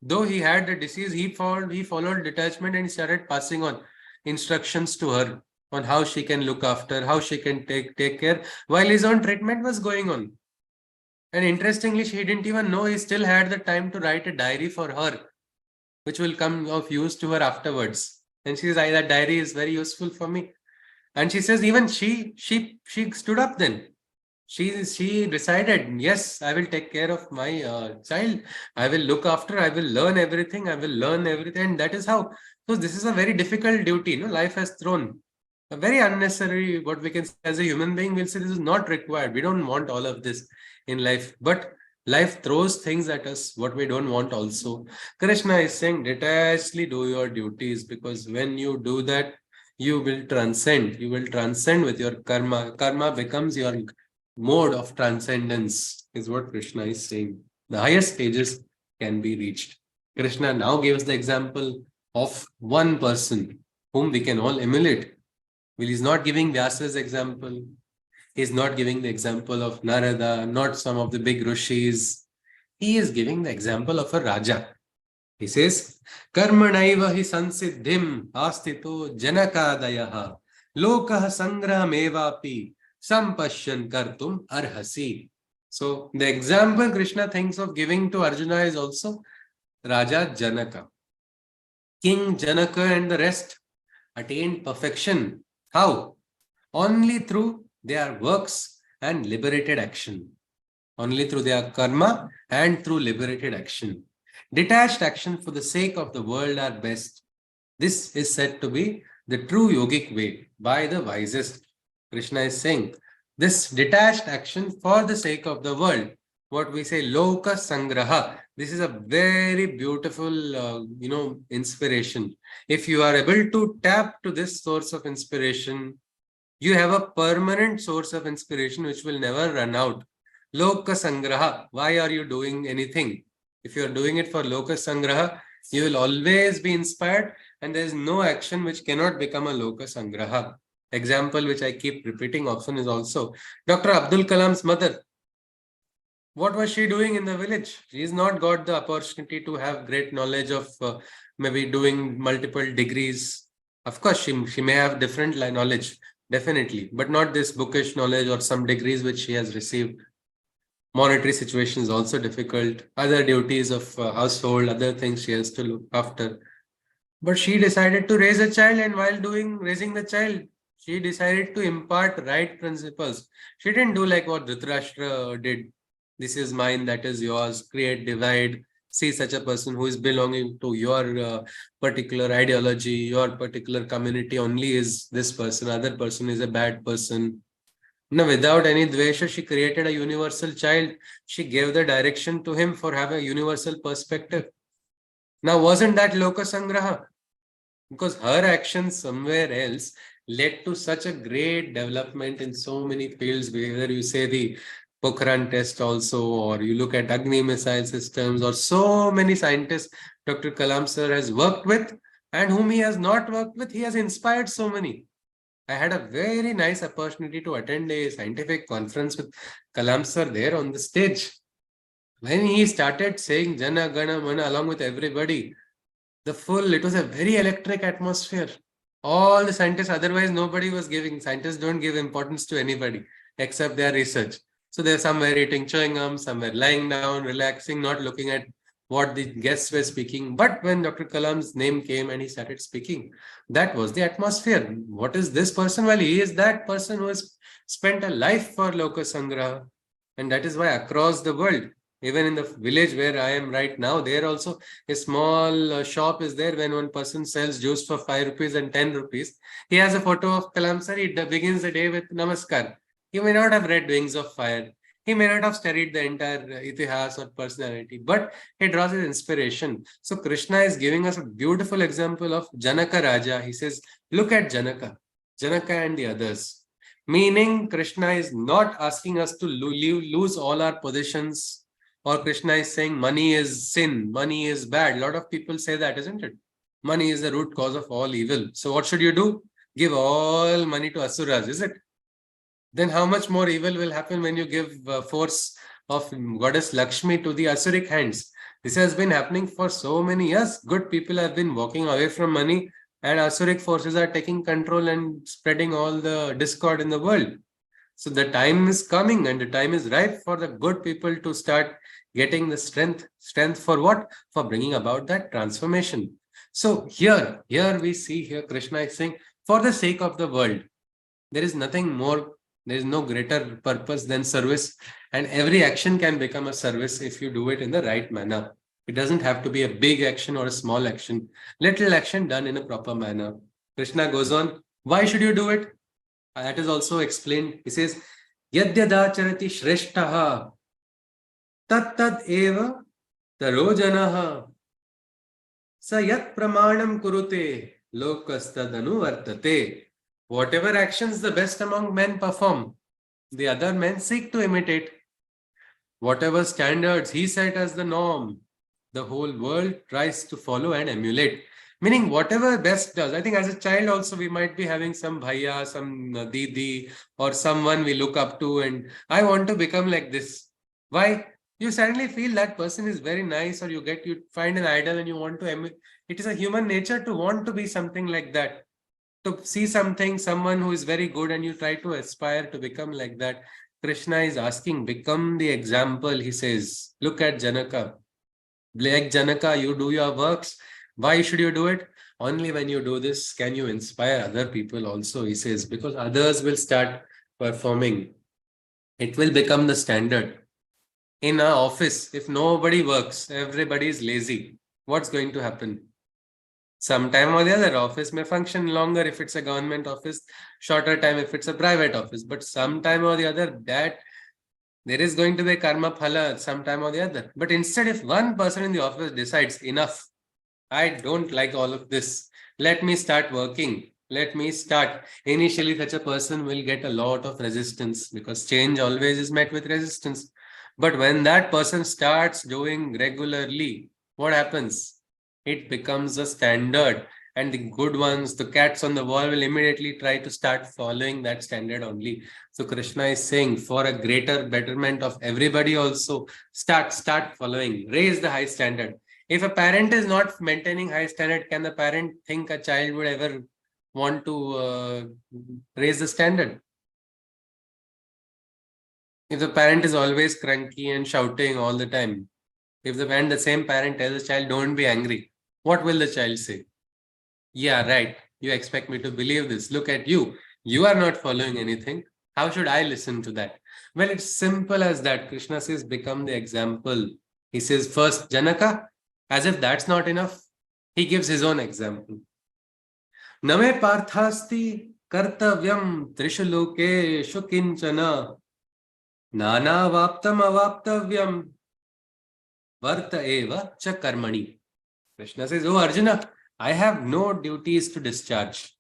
Though he had the disease, he followed detachment and he started passing on instructions to her on how she can look after, how she can take care while his own treatment was going on. And interestingly, she didn't even know he still had the time to write a diary for her, which will come of use to her afterwards. And she says, that diary is very useful for me. And she says, even she stood up then. She decided, yes, I will take care of my child. I will look after, I will learn everything. And that is how, so this is a very difficult duty. Life has thrown a very unnecessary, what we can say as a human being, we'll say this is not required. We don't want all of this in life, but life throws things at us, what we don't want also. Krishna is saying, detachedly do your duties, because when you do that, you will transcend with your karma. Karma becomes your mode of transcendence, is what Krishna is saying. The highest stages can be reached. Krishna now gives the example of one person whom we can all emulate. Well, he's not giving Vyasa's example. He's not giving the example of Narada, not some of the big rishis. He is giving the example of a Raja. He says, Karmanaiva hi sansiddhim astito janakadayaha lokah sangrahamevapi sampashyan kartum arhasi. So the example Krishna thinks of giving to Arjuna is also Raja Janaka. King Janaka and the rest attained perfection. How? Only through their works and liberated action. Only through their karma and through liberated action. Detached action for the sake of the world are best. This is said to be the true yogic way by the wisest. Krishna is saying, this detached action for the sake of the world, what we say, Loka Sangraha, this is a very beautiful, inspiration. If you are able to tap to this source of inspiration, you have a permanent source of inspiration which will never run out. Loka Sangraha, why are you doing anything? If you are doing it for Loka Sangraha, you will always be inspired, and there is no action which cannot become a Loka Sangraha. Example which I keep repeating often is also Dr. Abdul Kalam's mother. What was she doing in the village? She has not got the opportunity to have great knowledge of maybe doing multiple degrees. Of course, she may have different knowledge, definitely, but not this bookish knowledge or some degrees which she has received. Monetary situation is also difficult. Other duties of household, other things she has to look after. But she decided to raise a child, and while raising the child, she decided to impart right principles. She didn't do like what Dhritarashtra did. This is mine, that is yours, create, divide. See such a person who is belonging to your particular ideology, your particular community only is this person, other person is a bad person. No, without any dvesha, she created a universal child. She gave the direction to him for having a universal perspective. Now, wasn't that Loka Sangraha? Because her actions somewhere else led to such a great development in so many fields, whether you say the Pokhran test also, or you look at Agni missile systems, or so many scientists Dr. Kalam sir has worked with, and whom he has not worked with, he has inspired so many. I had a very nice opportunity to attend a scientific conference with Kalam sir there on the stage. When he started saying Jana Gana Mana along with everybody, it was a very electric atmosphere. All the scientists, otherwise nobody was giving. Scientists don't give importance to anybody except their research. So there's some were eating chewing gum, some were lying down, relaxing, not looking at what the guests were speaking. But when Dr. Kalam's name came and he started speaking, that was the atmosphere. What is this person? Well, he is that person who has spent a life for Loka Sangraha. And that is why across the world, even in the village where I am right now, there also a small shop is there. When one person sells juice for 5 rupees and 10 rupees, he has a photo of Kalam sir. He begins the day with Namaskar. He may not have read Wings of Fire. He may not have studied the entire Itihas or personality, but he draws his inspiration. So Krishna is giving us a beautiful example of Janaka Raja. He says, look at Janaka and the others. Meaning Krishna is not asking us to lose all our positions, or Krishna is saying money is sin, money is bad. A lot of people say that, isn't it? Money is the root cause of all evil. So what should you do? Give all money to Asuras, is it? Then how much more evil will happen when you give force of goddess Lakshmi to the Asuric hands? This has been happening for so many years. Good people have been walking away from money, and Asuric forces are taking control and spreading all the discord in the world. So the time is coming, and the time is ripe for the good people to start getting the strength. Strength for what? For bringing about that transformation. So here we see here Krishna is saying, for the sake of the world, there is nothing more, there is no greater purpose than service, and every action can become a service if you do it in the right manner. It doesn't have to be a big action or a small action. Little action done in a proper manner. Krishna goes on, why should you do it? That is also explained. He says, Yadyadacharati shreshtaha tat eva tarojanaha sa yat pramanam kurute lokastadanu vartate. Whatever actions the best among men perform, the other men seek to imitate. Whatever standards he set as the norm, the whole world tries to follow and emulate. Meaning whatever best does. I think as a child also we might be having some bhaiya, some didi, or someone we look up to, and I want to become like this. Why? You suddenly feel that person is very nice, or you find an idol and you want to emulate. It is a human nature to want to be something like that. To see someone who is very good, and you try to aspire to become like that. Krishna is asking, become the example. He says, look at Janaka. Like Janaka, you do your works. Why should you do it? Only when you do this can you inspire other people also, he says, because others will start performing. It will become the standard. In our office, if nobody works, everybody is lazy, what's going to happen? Sometime or the other, office may function longer if it's a government office, shorter time if it's a private office, but sometime or the other, that there is going to be karma phala sometime or the other. But instead, if one person in the office decides, enough, I don't like all of this, let me start working, let me start. Initially, such a person will get a lot of resistance, because change always is met with resistance. But when that person starts doing regularly, what happens? It becomes a standard, and the good ones, the cats on the wall, will immediately try to start following that standard only. So Krishna is saying, for a greater betterment of everybody also, start following, raise the high standard. If a parent is not maintaining high standard, can the parent think a child would ever want to raise the standard? If the parent is always cranky and shouting all the time, if the same parent tells the child, don't be angry, what will the child say? Yeah, right. You expect me to believe this. Look at you. You are not following anything. How should I listen to that? Well, it's simple as that. Krishna says, become the example. He says, first, Janaka, as if that's not enough. He gives his own example. Name parthasti kartavyam trishulokeshu kinchana nana vaptam avaptavyam varta eva cha karmani. Krishna says, oh Arjuna, I have no duties to discharge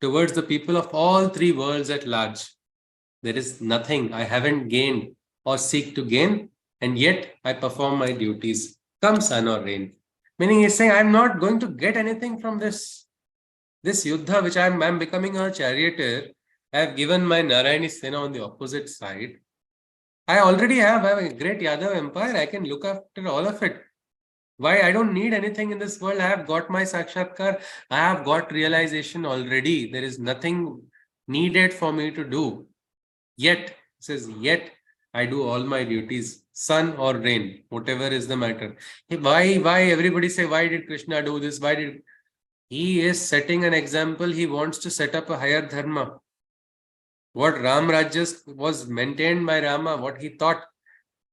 towards the people of all three worlds at large. There is nothing I haven't gained or seek to gain, and yet I perform my duties, come sun or rain. Meaning he's saying, I'm not going to get anything from this yuddha, which I'm becoming a charioteer. I have given my Narayani Sena on the opposite side. I already have a great Yadav empire. I can look after all of it. Why? I don't need anything in this world. I have got my Sakshatkar. I have got realization already. There is nothing needed for me to do. Yet, it says, yet I do all my duties. sun or rain, whatever is the matter. Why everybody say, why did Krishna do this? Why did he is setting an example? He wants to set up a higher dharma. What Ram Rajya was maintained by Rama, what he thought,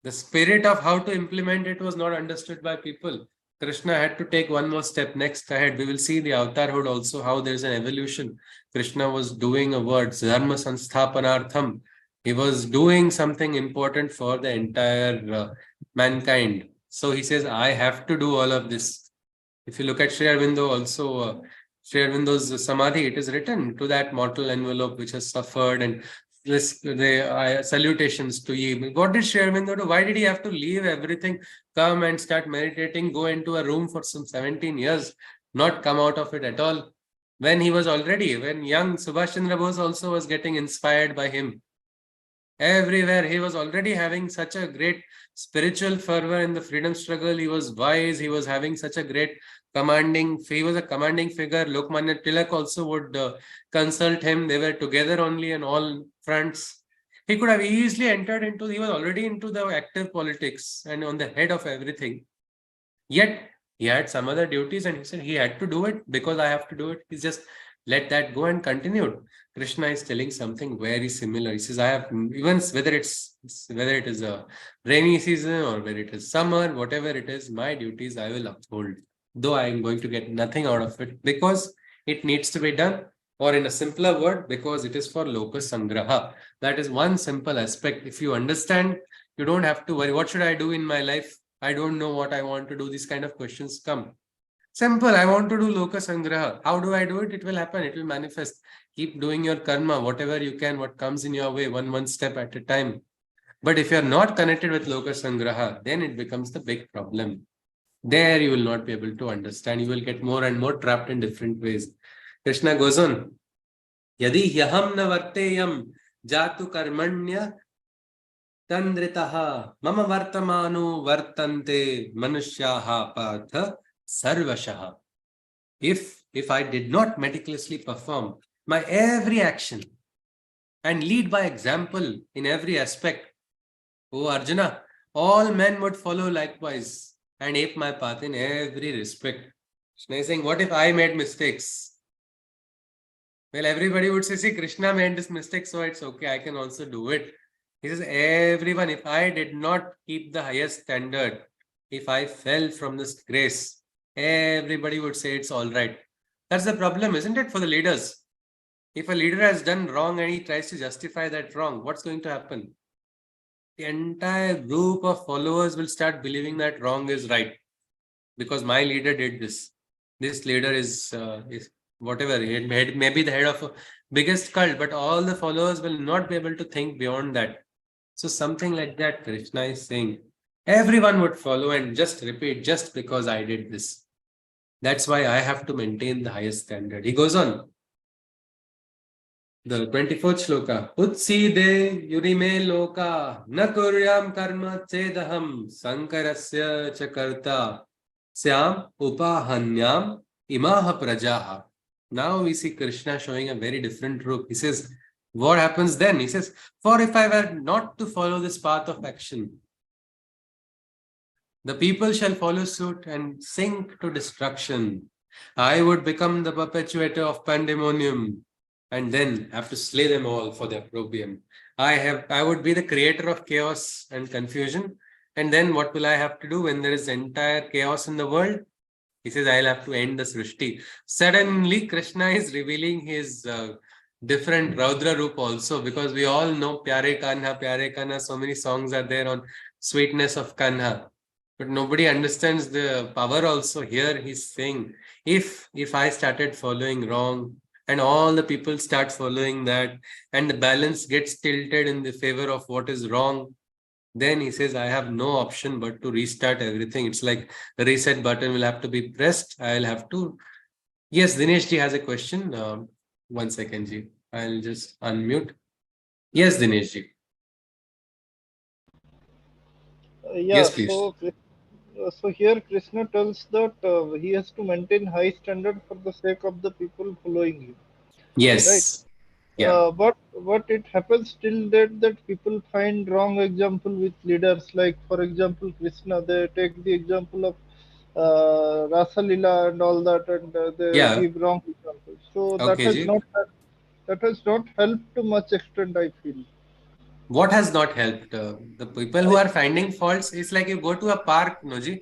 the spirit of how to implement it was not understood by people. Krishna had to take one more step next ahead. We will see the avatarhood also, how there is an evolution. Krishna was doing a word, Dharma Sansthapanartham. He was doing something important for the entire mankind. So he says, I have to do all of this. If you look at Sri Aurobindo also, Sri Aurobindo's Samadhi, it is written to that mortal envelope which has suffered, and the salutations to ye. What did Sri Aurobindo do? Why did he have to leave everything, come and start meditating, go into a room for some 17 years, not come out of it at all? When he was already, when young Subhash Chandra Bose also was getting inspired by him. Everywhere, he was already having such a great spiritual fervor in the freedom struggle. He was wise. He was having such a great he was a commanding figure. Lokmanya Tilak also would consult him. They were together only on all fronts. He could have easily entered into, he was already into the active politics and on the head of everything. Yet, he had some other duties and he said he had to do it because I have to do it. He's just let that go and continued. Krishna is telling something very similar. He says, I have, even whether it is a rainy season or whether it is summer, whatever it is, my duties I will uphold. Though I am going to get nothing out of it because it needs to be done, or in a simpler word, because it is for Loka Sangraha. That is one simple aspect. If you understand, you don't have to worry. What should I do in my life? I don't know what I want to do. These kind of questions come. Simple. I want to do Loka Sangraha. How do I do it? It will happen. It will manifest. Keep doing your karma, whatever you can, what comes in your way, one step at a time. But if you are not connected with Loka Sangraha, then it becomes the big problem. There you will not be able to understand. You will get more and more trapped in different ways. Krishna goes on. Yadi yaham na varteyam jatu karmanya tandritaha mama vartamanu vartante manushyaha patha sarvashaha. If I did not meticulously perform my every action and lead by example in every aspect, O Arjuna, all men would follow likewise and ape my path in every respect. Krishna is saying, what if I made mistakes? Well, everybody would say, see, Krishna made this mistake, so it's okay, I can also do it. He says, everyone, if I did not keep the highest standard, if I fell from this grace, everybody would say it's all right. That's the problem, isn't it, for the leaders? If a leader has done wrong and he tries to justify that wrong, what's going to happen? The entire group of followers will start believing that wrong is right because my leader did this. This leader is whatever, he may be the head of a biggest cult, but all the followers will not be able to think beyond that. So something like that, Krishna is saying, everyone would follow and just repeat, just because I did this. That's why I have to maintain the highest standard. He goes on. The 24th shloka. Utside yurime loka na kuryam karma chedaham sankarasya chakarta syam upahanyam imaha prajaha. Now we see Krishna showing a very different roop. He says, what happens then? He says, for if I were not to follow this path of action, the people shall follow suit and sink to destruction. I would become the perpetuator of pandemonium and then have to slay them all for their opprobrium. I would be the creator of chaos and confusion. And then what will I have to do when there is entire chaos in the world? He says, I'll have to end the Srishti. Suddenly, Krishna is revealing his different Raudra Roop also, because we all know Pyare Kanha, so many songs are there on sweetness of Kanha. But nobody understands the power also. Here he's saying, if I started following wrong and all the people start following that and the balance gets tilted in the favor of what is wrong, then he says, I have no option but to restart everything. It's like the reset button will have to be pressed. I'll have to. Yes, Dinesh ji has a question. 1 second, ji. I'll just unmute. Yes, Dinesh ji. Yes, please. So here Krishna tells that he has to maintain high standard for the sake of the people following him. Yes. Yeah. But it happens till that people find wrong example with leaders. Like for example, Krishna. They take the example of Rasa Lila and all that, and they Yeah. give wrong examples. So Okay, Ji. that has not helped to much extent, I feel. What has not helped? The people who I, are finding faults, it's like you go to a park, Noji.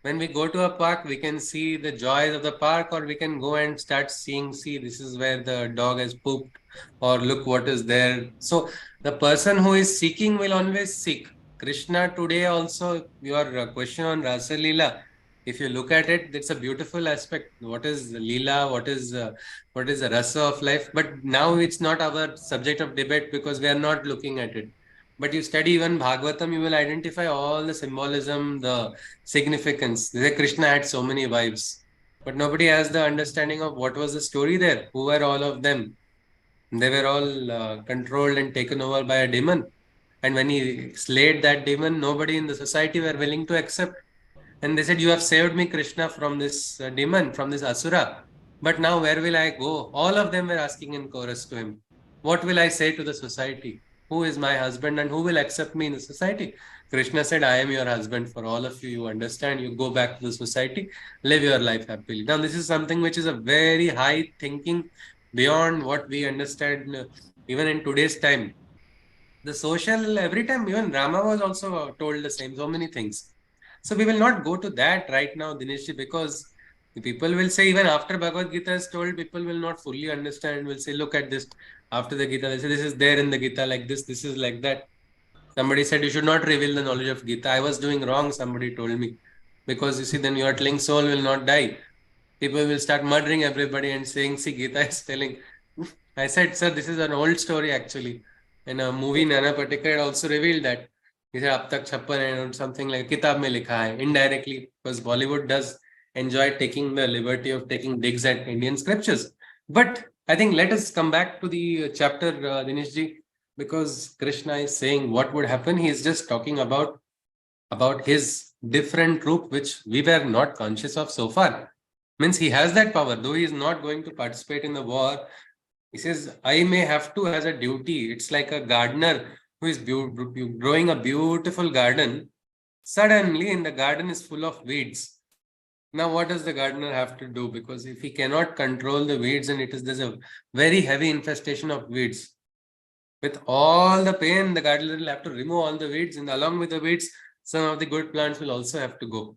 When we go to a park, we can see the joys of the park, or we can go and start seeing, see, this is where the dog has pooped, or look what is there. So the person who is seeking will always seek. Krishna today also, your question on Rasa Leela, if you look at it, it's a beautiful aspect. What is Leela? What is the rasa of life? But now it's not our subject of debate because we are not looking at it. But you study even Bhagavatam, you will identify all the symbolism, the significance. Krishna had so many wives, but nobody has the understanding of what was the story there. Who were all of them? They were all controlled and taken over by a demon. And when he slayed that demon, nobody in the society were willing to accept. And they said, "You have saved me, Krishna, from this demon, from this asura. But now where will I go?" All of them were asking in chorus to him, "What will I say to the society? Who is my husband and who will accept me in the society?" Krishna said, "I am your husband for all of you. You understand? You go back to the society, live your life happily." Now, this is something which is a very high thinking beyond what we understand, even in today's time. The social, every time, even Rama was also told the same, so many things. So we will not go to that right now, Dineshji, because the people will say, even after Bhagavad Gita is told, people will not fully understand, will say, look at this. After the Gita, they say, this is there in the Gita like this is like that. Somebody said, you should not reveal the knowledge of Gita. I was doing wrong, somebody told me. Because you see, then your telling soul will not die. People will start murdering everybody and saying, see, Gita is telling. I said, sir, this is an old story actually. In a movie, Nana Patekar also revealed that. He said, ab tak chappan and something like kitab mein likha hai. Indirectly, because Bollywood does enjoy taking the liberty of taking digs at Indian scriptures. But I think let us come back to the chapter, Dineshji, because Krishna is saying what would happen. He is just talking about his different roop, which we were not conscious of so far. Means he has that power, though he is not going to participate in the war. He says, I may have to as a duty. It's like a gardener who is growing a beautiful garden. Suddenly, in the garden is full of weeds. Now, what does the gardener have to do? Because if he cannot control the weeds and there's a very heavy infestation of weeds, with all the pain, the gardener will have to remove all the weeds, and along with the weeds, some of the good plants will also have to go.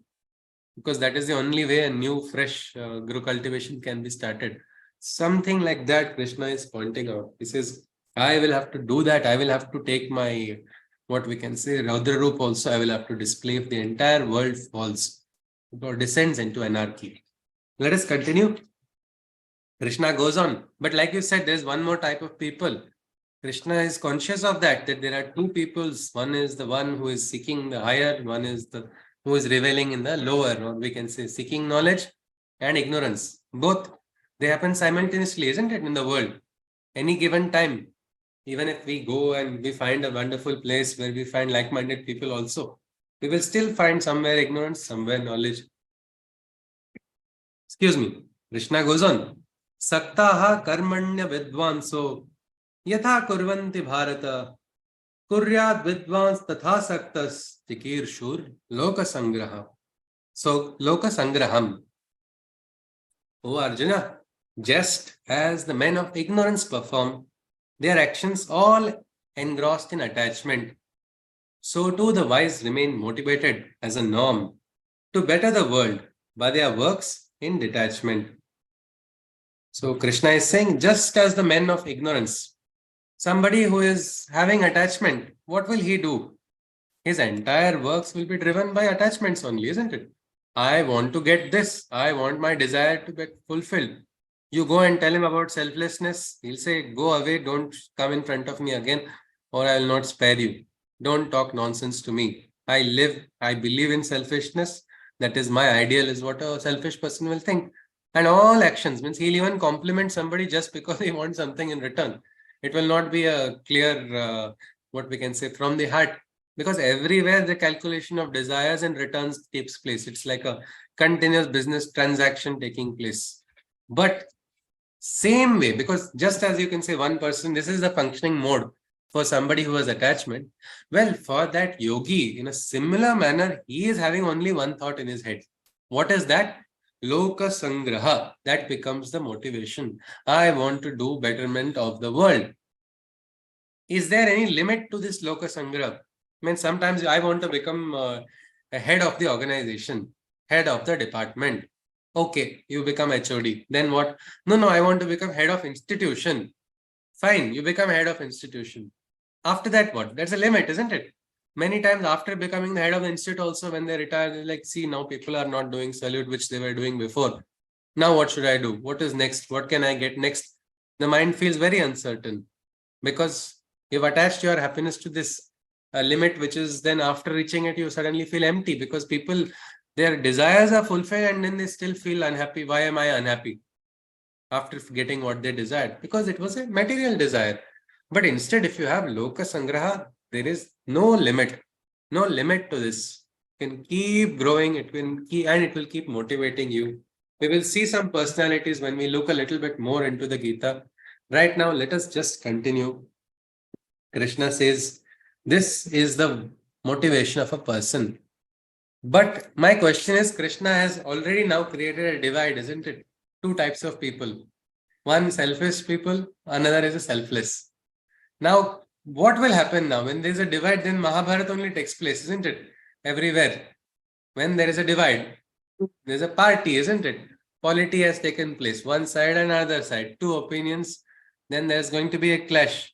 Because that is the only way a new, fresh grow cultivation can be started. Something like that Krishna is pointing out. He says, I will have to do that. I will have to take my, what we can say, Raudra Roop also. I will have to display if the entire world falls or descends into anarchy. Let us continue. Krishna goes on. But like you said, there's one more type of people. Krishna is conscious of that there are two peoples. One is the one who is seeking the higher, one is the who is reveling in the lower, or we can say seeking knowledge and ignorance. Both, they happen simultaneously, isn't it, in the world? Any given time, even if we go and we find a wonderful place where we find like-minded people also, we will still find somewhere ignorance, somewhere knowledge. Excuse me. Krishna goes on. Saktaha karmanya vidvanso यथा कुर्वन्ति भारत कुर्याद् विद्वांस तथा सक्तस् चिकीर्षुर् लोक संग्रह. So loka sangraham. O Arjuna, just as the men of ignorance perform their actions all engrossed in attachment, so too the wise remain motivated as a norm to better the world by their works in detachment. So Krishna is saying, just as the men of ignorance, somebody who is having attachment, what will he do? His entire works will be driven by attachments only, isn't it? I want to get this. I want my desire to get fulfilled. You go and tell him about selflessness. He'll say, go away. Don't come in front of me again, or I will not spare you. Don't talk nonsense to me. I believe in selfishness. That is my ideal, is what a selfish person will think. And all actions means he'll even compliment somebody just because he wants something in return. It will not be a clear, what we can say, from the heart, because everywhere the calculation of desires and returns takes place. It's like a continuous business transaction taking place. But Same way, because just as you can say one person, this is the functioning mode for somebody who has attachment. Well, for that yogi, in a similar manner, he is having only one thought in his head. What is that? Loka Sangraha. That becomes the motivation. I want to do betterment of the world. Is there any limit to this Loka Sangraha? I mean, sometimes I want to become a head of the organization, head of the department. Okay, you become HOD. Then what? No, I want to become head of institution. Fine, you become head of institution. After that, what? That's a limit, isn't it? Many times after becoming the head of the institute also, when they retire, they're like, see, now people are not doing salute, which they were doing before. Now what should I do? What is next? What can I get next? The mind feels very uncertain because you've attached your happiness to this limit, which is then after reaching it, you suddenly feel empty because people, their desires are fulfilled and then they still feel unhappy. Why am I unhappy after getting what they desired? Because it was a material desire. But instead, if you have Loka Sangraha, there is no limit to this. You can keep growing, it will keep motivating you. We will see some personalities when we look a little bit more into the Gita. Right now, let us just continue. Krishna says, this is the motivation of a person. But my question is, Krishna has already now created a divide, isn't it? Two types of people. One selfish people, another is a selfless. Now, what will happen now? When there is a divide, then Mahabharata only takes place, isn't it? Everywhere. When there is a divide, there's a party, isn't it? Polity has taken place. One side and another side. Two opinions. Then there's going to be a clash.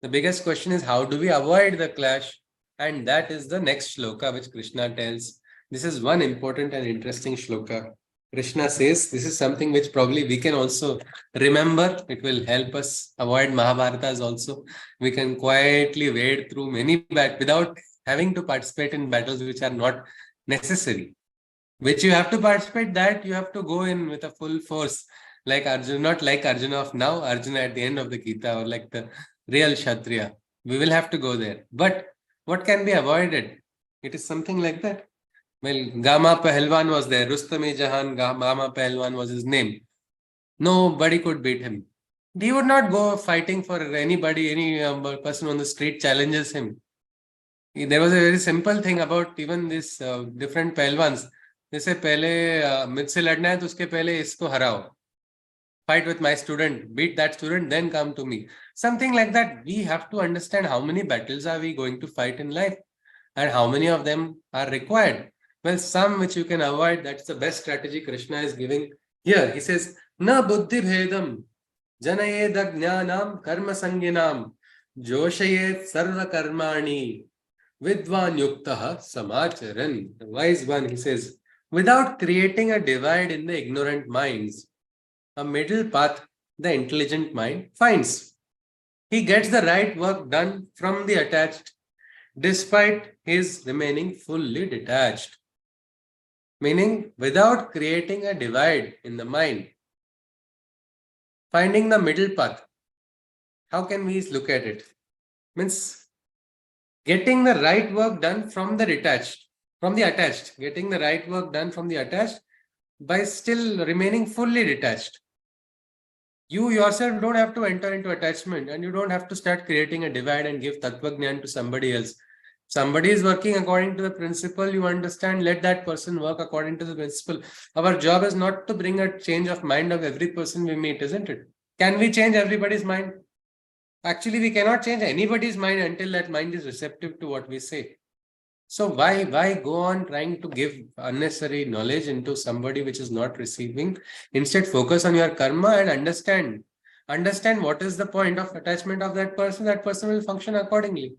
The biggest question is, how do we avoid the clash? And that is the next shloka which Krishna tells. This is one important and interesting shloka. Krishna says, this is something which probably we can also remember. It will help us avoid Mahabharatas also. We can quietly wade through many battles without having to participate in battles which are not necessary. Which you have to participate, that you have to go in with a full force. Like Arjuna, not like Arjuna of now, Arjuna at the end of the Gita, or like the real Kshatriya. We will have to go there. But what can be avoided? It is something like that. Well, Gama Pahalwan was there. Rustam-e-Jahan, Gama Pahalwan was his name. Nobody could beat him. He would not go fighting for anybody, any person on the street challenges him. There was a very simple thing about even this different Pahalwans. They say, पहले मुझसे लड़ना है तो उसके पहले इसको हराओ. Fight with my student, beat that student, then come to me. Something like that. We have to understand how many battles are we going to fight in life and how many of them are required. Well, some which you can avoid, that's the best strategy Krishna is giving here. He says, Na buddhi bhedam janayed jnanam karma sanginam joshayet sarva karmani vidvan yuktaha samacharan. The wise one, he says, without creating a divide in the ignorant minds, a middle path the intelligent mind finds. He gets the right work done from the attached, despite his remaining fully detached. Meaning, without creating a divide in the mind, finding the middle path. How can we look at it? Means getting the right work done from the detached, from the attached, getting the right work done from the attached by still remaining fully detached. You yourself don't have to enter into attachment and you don't have to start creating a divide and give Tattva Gyan to somebody else. Somebody is working according to the principle, you understand, let that person work according to the principle. Our job is not to bring a change of mind of every person we meet, isn't it? Can we change everybody's mind? Actually, we cannot change anybody's mind until that mind is receptive to what we say. So why go on trying to give unnecessary knowledge into somebody which is not receiving? Instead, focus on your karma and understand what is the point of attachment of that person. That person will function accordingly.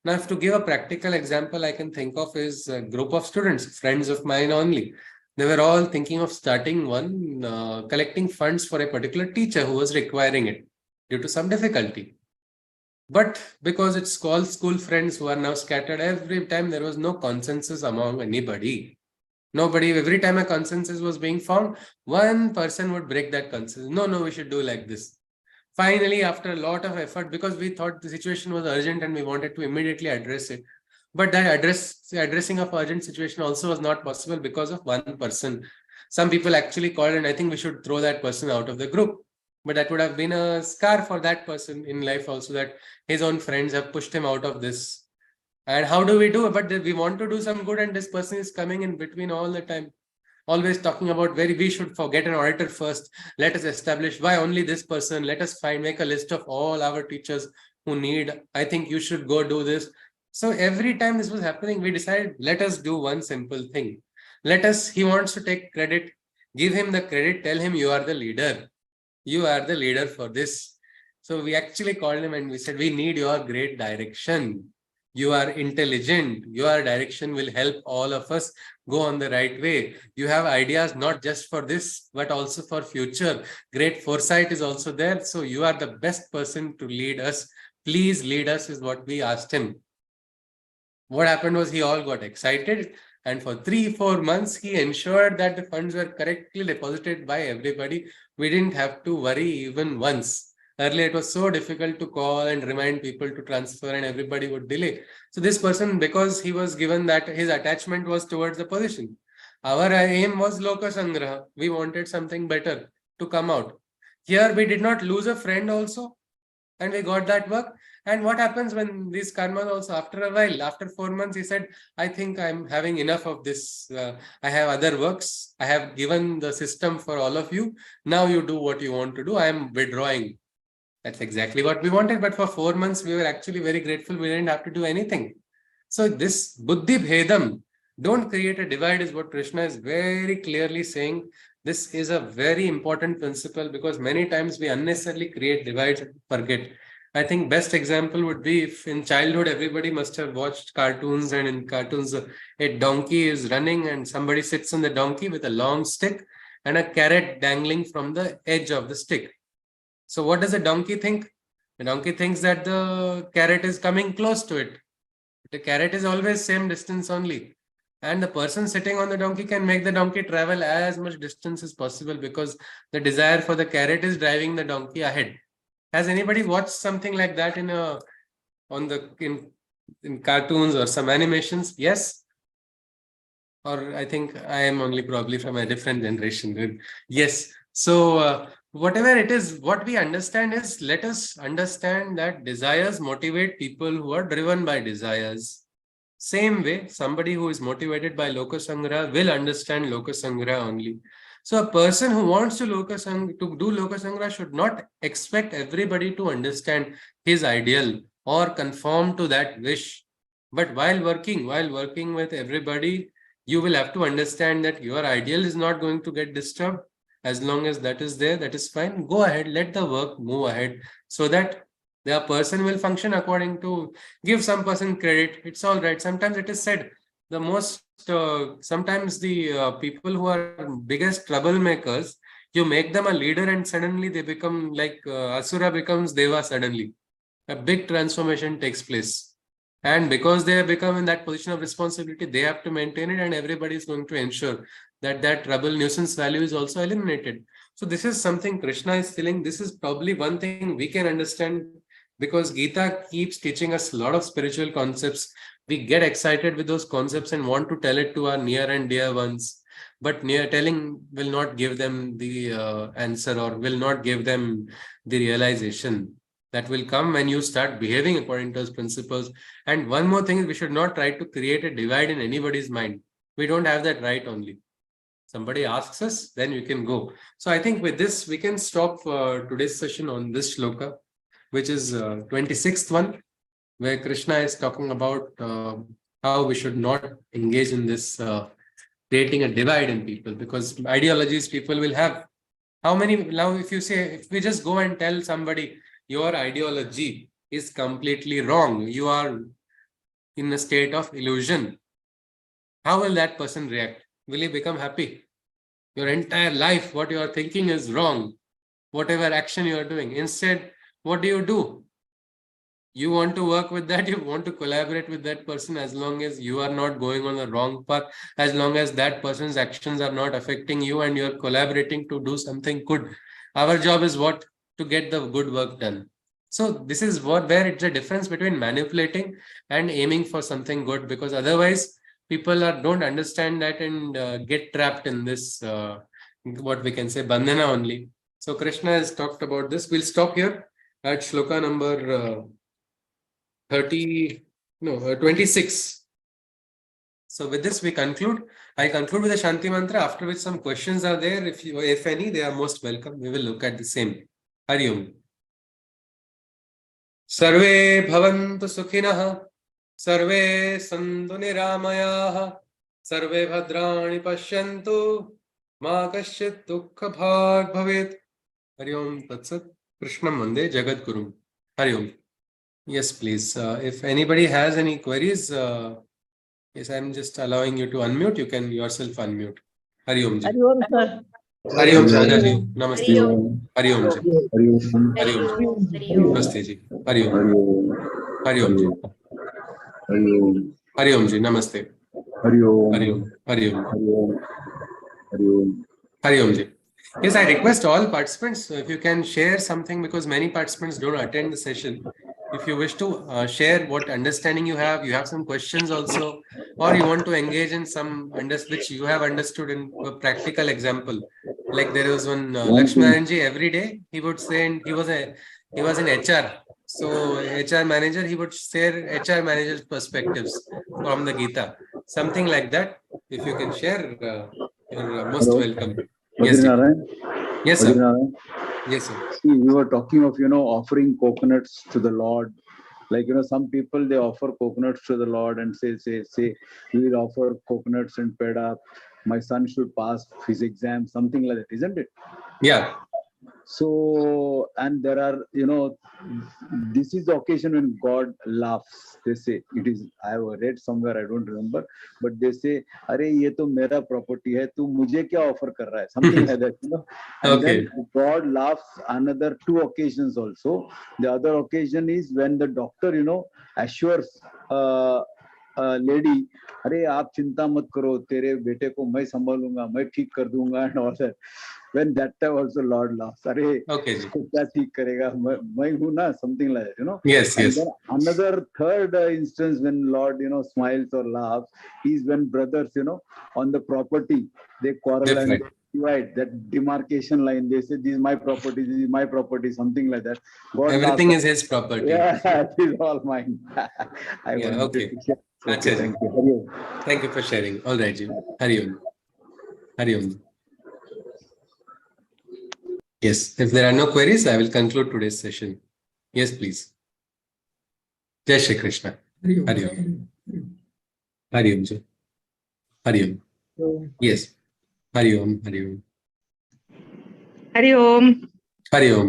Now, if to give a practical example I can think of is a group of students, friends of mine only. They were all thinking of starting one, collecting funds for a particular teacher who was requiring it due to some difficulty. But because it's called school friends who are now scattered, every time there was no consensus among anybody. Nobody, every time a consensus was being found, one person would break that consensus. No, we should do like this. Finally, after a lot of effort, because we thought the situation was urgent and we wanted to immediately address it. But that addressing of urgent situation also was not possible because of one person. Some people actually called and I think we should throw that person out of the group. But that would have been a scar for that person in life also, that his own friends have pushed him out of this. And how do we do? But we want to do some good, and this person is coming in between all the time, always talking about we should forget an auditor first. Let us establish why only this person. Let us make a list of all our teachers who need. I think you should go do this. So every time this was happening, we decided, let us do one simple thing. He wants to take credit, give him the credit, tell him you are the leader. You are the leader for this. So we actually called him and we said, we need your great direction. You are intelligent. Your direction will help all of us go on the right way. You have ideas not just for this, but also for future. Great foresight is also there. So you are the best person to lead us. Please lead us, is what we asked him. What happened was he all got excited. And for 3-4 months, he ensured that the funds were correctly deposited by everybody. We didn't have to worry even once. Earlier, it was so difficult to call and remind people to transfer, and everybody would delay. So this person, because he was given that his attachment was towards the position, our aim was Loka Sangraha. We wanted something better to come out. Here, we did not lose a friend also, and we got that work. And what happens when these karmas also, after a while, after 4 months, he said, I think I'm having enough of this. I have other works. I have given the system for all of you. Now you do what you want to do. I am withdrawing. That's exactly what we wanted. But for 4 months, we were actually very grateful. We didn't have to do anything. So this buddhi bhedam, don't create a divide, is what Krishna is very clearly saying. This is a very important principle, because many times we unnecessarily create divides and forget. I think best example would be if in childhood, everybody must have watched cartoons, and in cartoons, a donkey is running and somebody sits on the donkey with a long stick and a carrot dangling from the edge of the stick. So what does the donkey think? The donkey thinks that the carrot is coming close to it. The carrot is always same distance only. And the person sitting on the donkey can make the donkey travel as much distance as possible, because the desire for the carrot is driving the donkey ahead. Has anybody watched something like that in cartoons or some animations? Yes? Or I think I am only probably from a different generation. Yes. So whatever it is, what we understand is, let us understand that desires motivate people who are driven by desires. Same way, somebody who is motivated by Loka Sangraha will understand Loka Sangraha only. So a person who wants to do Loka Sangraha should not expect everybody to understand his ideal or conform to that wish. But while working with everybody, you will have to understand that your ideal is not going to get disturbed. As long as that is there, that is fine. Go ahead, let the work move ahead, so that the person will function according to, give some person credit. It's all right. Sometimes it is said, sometimes the people who are biggest troublemakers, you make them a leader and suddenly they become like Asura becomes Deva suddenly. A big transformation takes place. And because they have become in that position of responsibility, they have to maintain it, and everybody is going to ensure that that trouble nuisance value is also eliminated. So this is something Krishna is feeling. This is probably one thing we can understand, because Gita keeps teaching us a lot of spiritual concepts. We get excited with those concepts and want to tell it to our near and dear ones. But telling will not give them the answer, or will not give them the realization. That will come when you start behaving according to those principles. And one more thing is, we should not try to create a divide in anybody's mind. We don't have that right only. Somebody asks us, then we can go. So I think with this, we can stop today's session on this shloka, which is 26th one, where Krishna is talking about how we should not engage in this creating a divide in people, because ideologies people will have. How many, now if you say, if we just go and tell somebody your ideology is completely wrong, you are in a state of illusion, how will that person react? Will he become happy? Your entire life, what you are thinking is wrong, whatever action you are doing. Instead, what do? You want to work with that, you want to collaborate with that person, as long as you are not going on the wrong path, as long as that person's actions are not affecting you and you're collaborating to do something good. Our job is what? To get the good work done. So this is where it's a difference between manipulating and aiming for something good, because otherwise people don't understand that and get trapped in this, what we can say, bandhana only. So Krishna has talked about this. We'll stop here at Shloka number 26. So with this we conclude. I conclude with a Shanti mantra, after which some questions are there. If any, they are most welcome. We will look at the same. Hari Om. Sarve bhavantu sukhinah, sarve santu niramayah, sarve bhadrani pashyantu, ma kasyit dukkha bhag bhavet. Hari Om Tatsat. Krishnam Vande Jagat Guru. Hari Om. Yes, please. If anybody has any queries, yes, I'm just allowing you to unmute. You can yourself unmute. Hari Om ji. Hari Om, sir. Hari Om Sagar ji. Namaste. Hari Om. Hari Om ji. Hari Om. Hari Om ji. Hari Om. Namaste ji. Hari Om. Hari Om. Hari Om ji. Hari Om. Hari Om ji. Namaste. Hari Om. Hari Om. Hari Om. Hari Om. Hari Om. Hari Om ji. Yes, I request all participants, if you can share something, because many participants don't attend the session. If you wish to share what understanding you have some questions also, or you want to engage in some which you have understood in a practical example. Like there was one Lakshmanan-ji, every day he would say, and he was in HR. So HR manager, he would share HR manager's perspectives from the Gita. Something like that. If you can share, you're most welcome. Yes, sir. Yes, sir. Yes, sir. See, we were talking of, offering coconuts to the Lord. Like, some people, they offer coconuts to the Lord and say, we will offer coconuts and peda. My son should pass his exam, something like that, isn't it? Yeah. So, and there are, this is the occasion when God laughs. They say, I have read somewhere, I don't remember, but they say, "Arey, ye to mera property hai, tu mujhe kya offer kar raha hai?" Something like that, And Okay. then God laughs another 2 occasions also. The other occasion is when the doctor, assures lady, "Arey, aap chinta mat karo, tere bete ko main sambhalunga, main theek kar dunga," and all that. When that time also Lord laughs. Arey, Okay. isko kya theek karega? Main hu na, something like that, Yes, And yes. then another third instance when Lord, smiles or laughs is when brothers, on the property, they quarrel and divide that demarcation line. They say, "This is my property, this is my property," something like that. God Everything laughs. is his property. Yeah, it is all mine. I Yeah, wanted okay. to share. Achha ji. Thank you. Hari Om. Thank you for sharing. All right, ji. Hari Om. Hari Om. Yes, if there are no queries, I will conclude today's session. Yes, please. Jai Shri Krishna. Hari Om. Hari Om ji. Hari Om. Yes. Hari Om. Hari Om. Hari Om. Hari Om.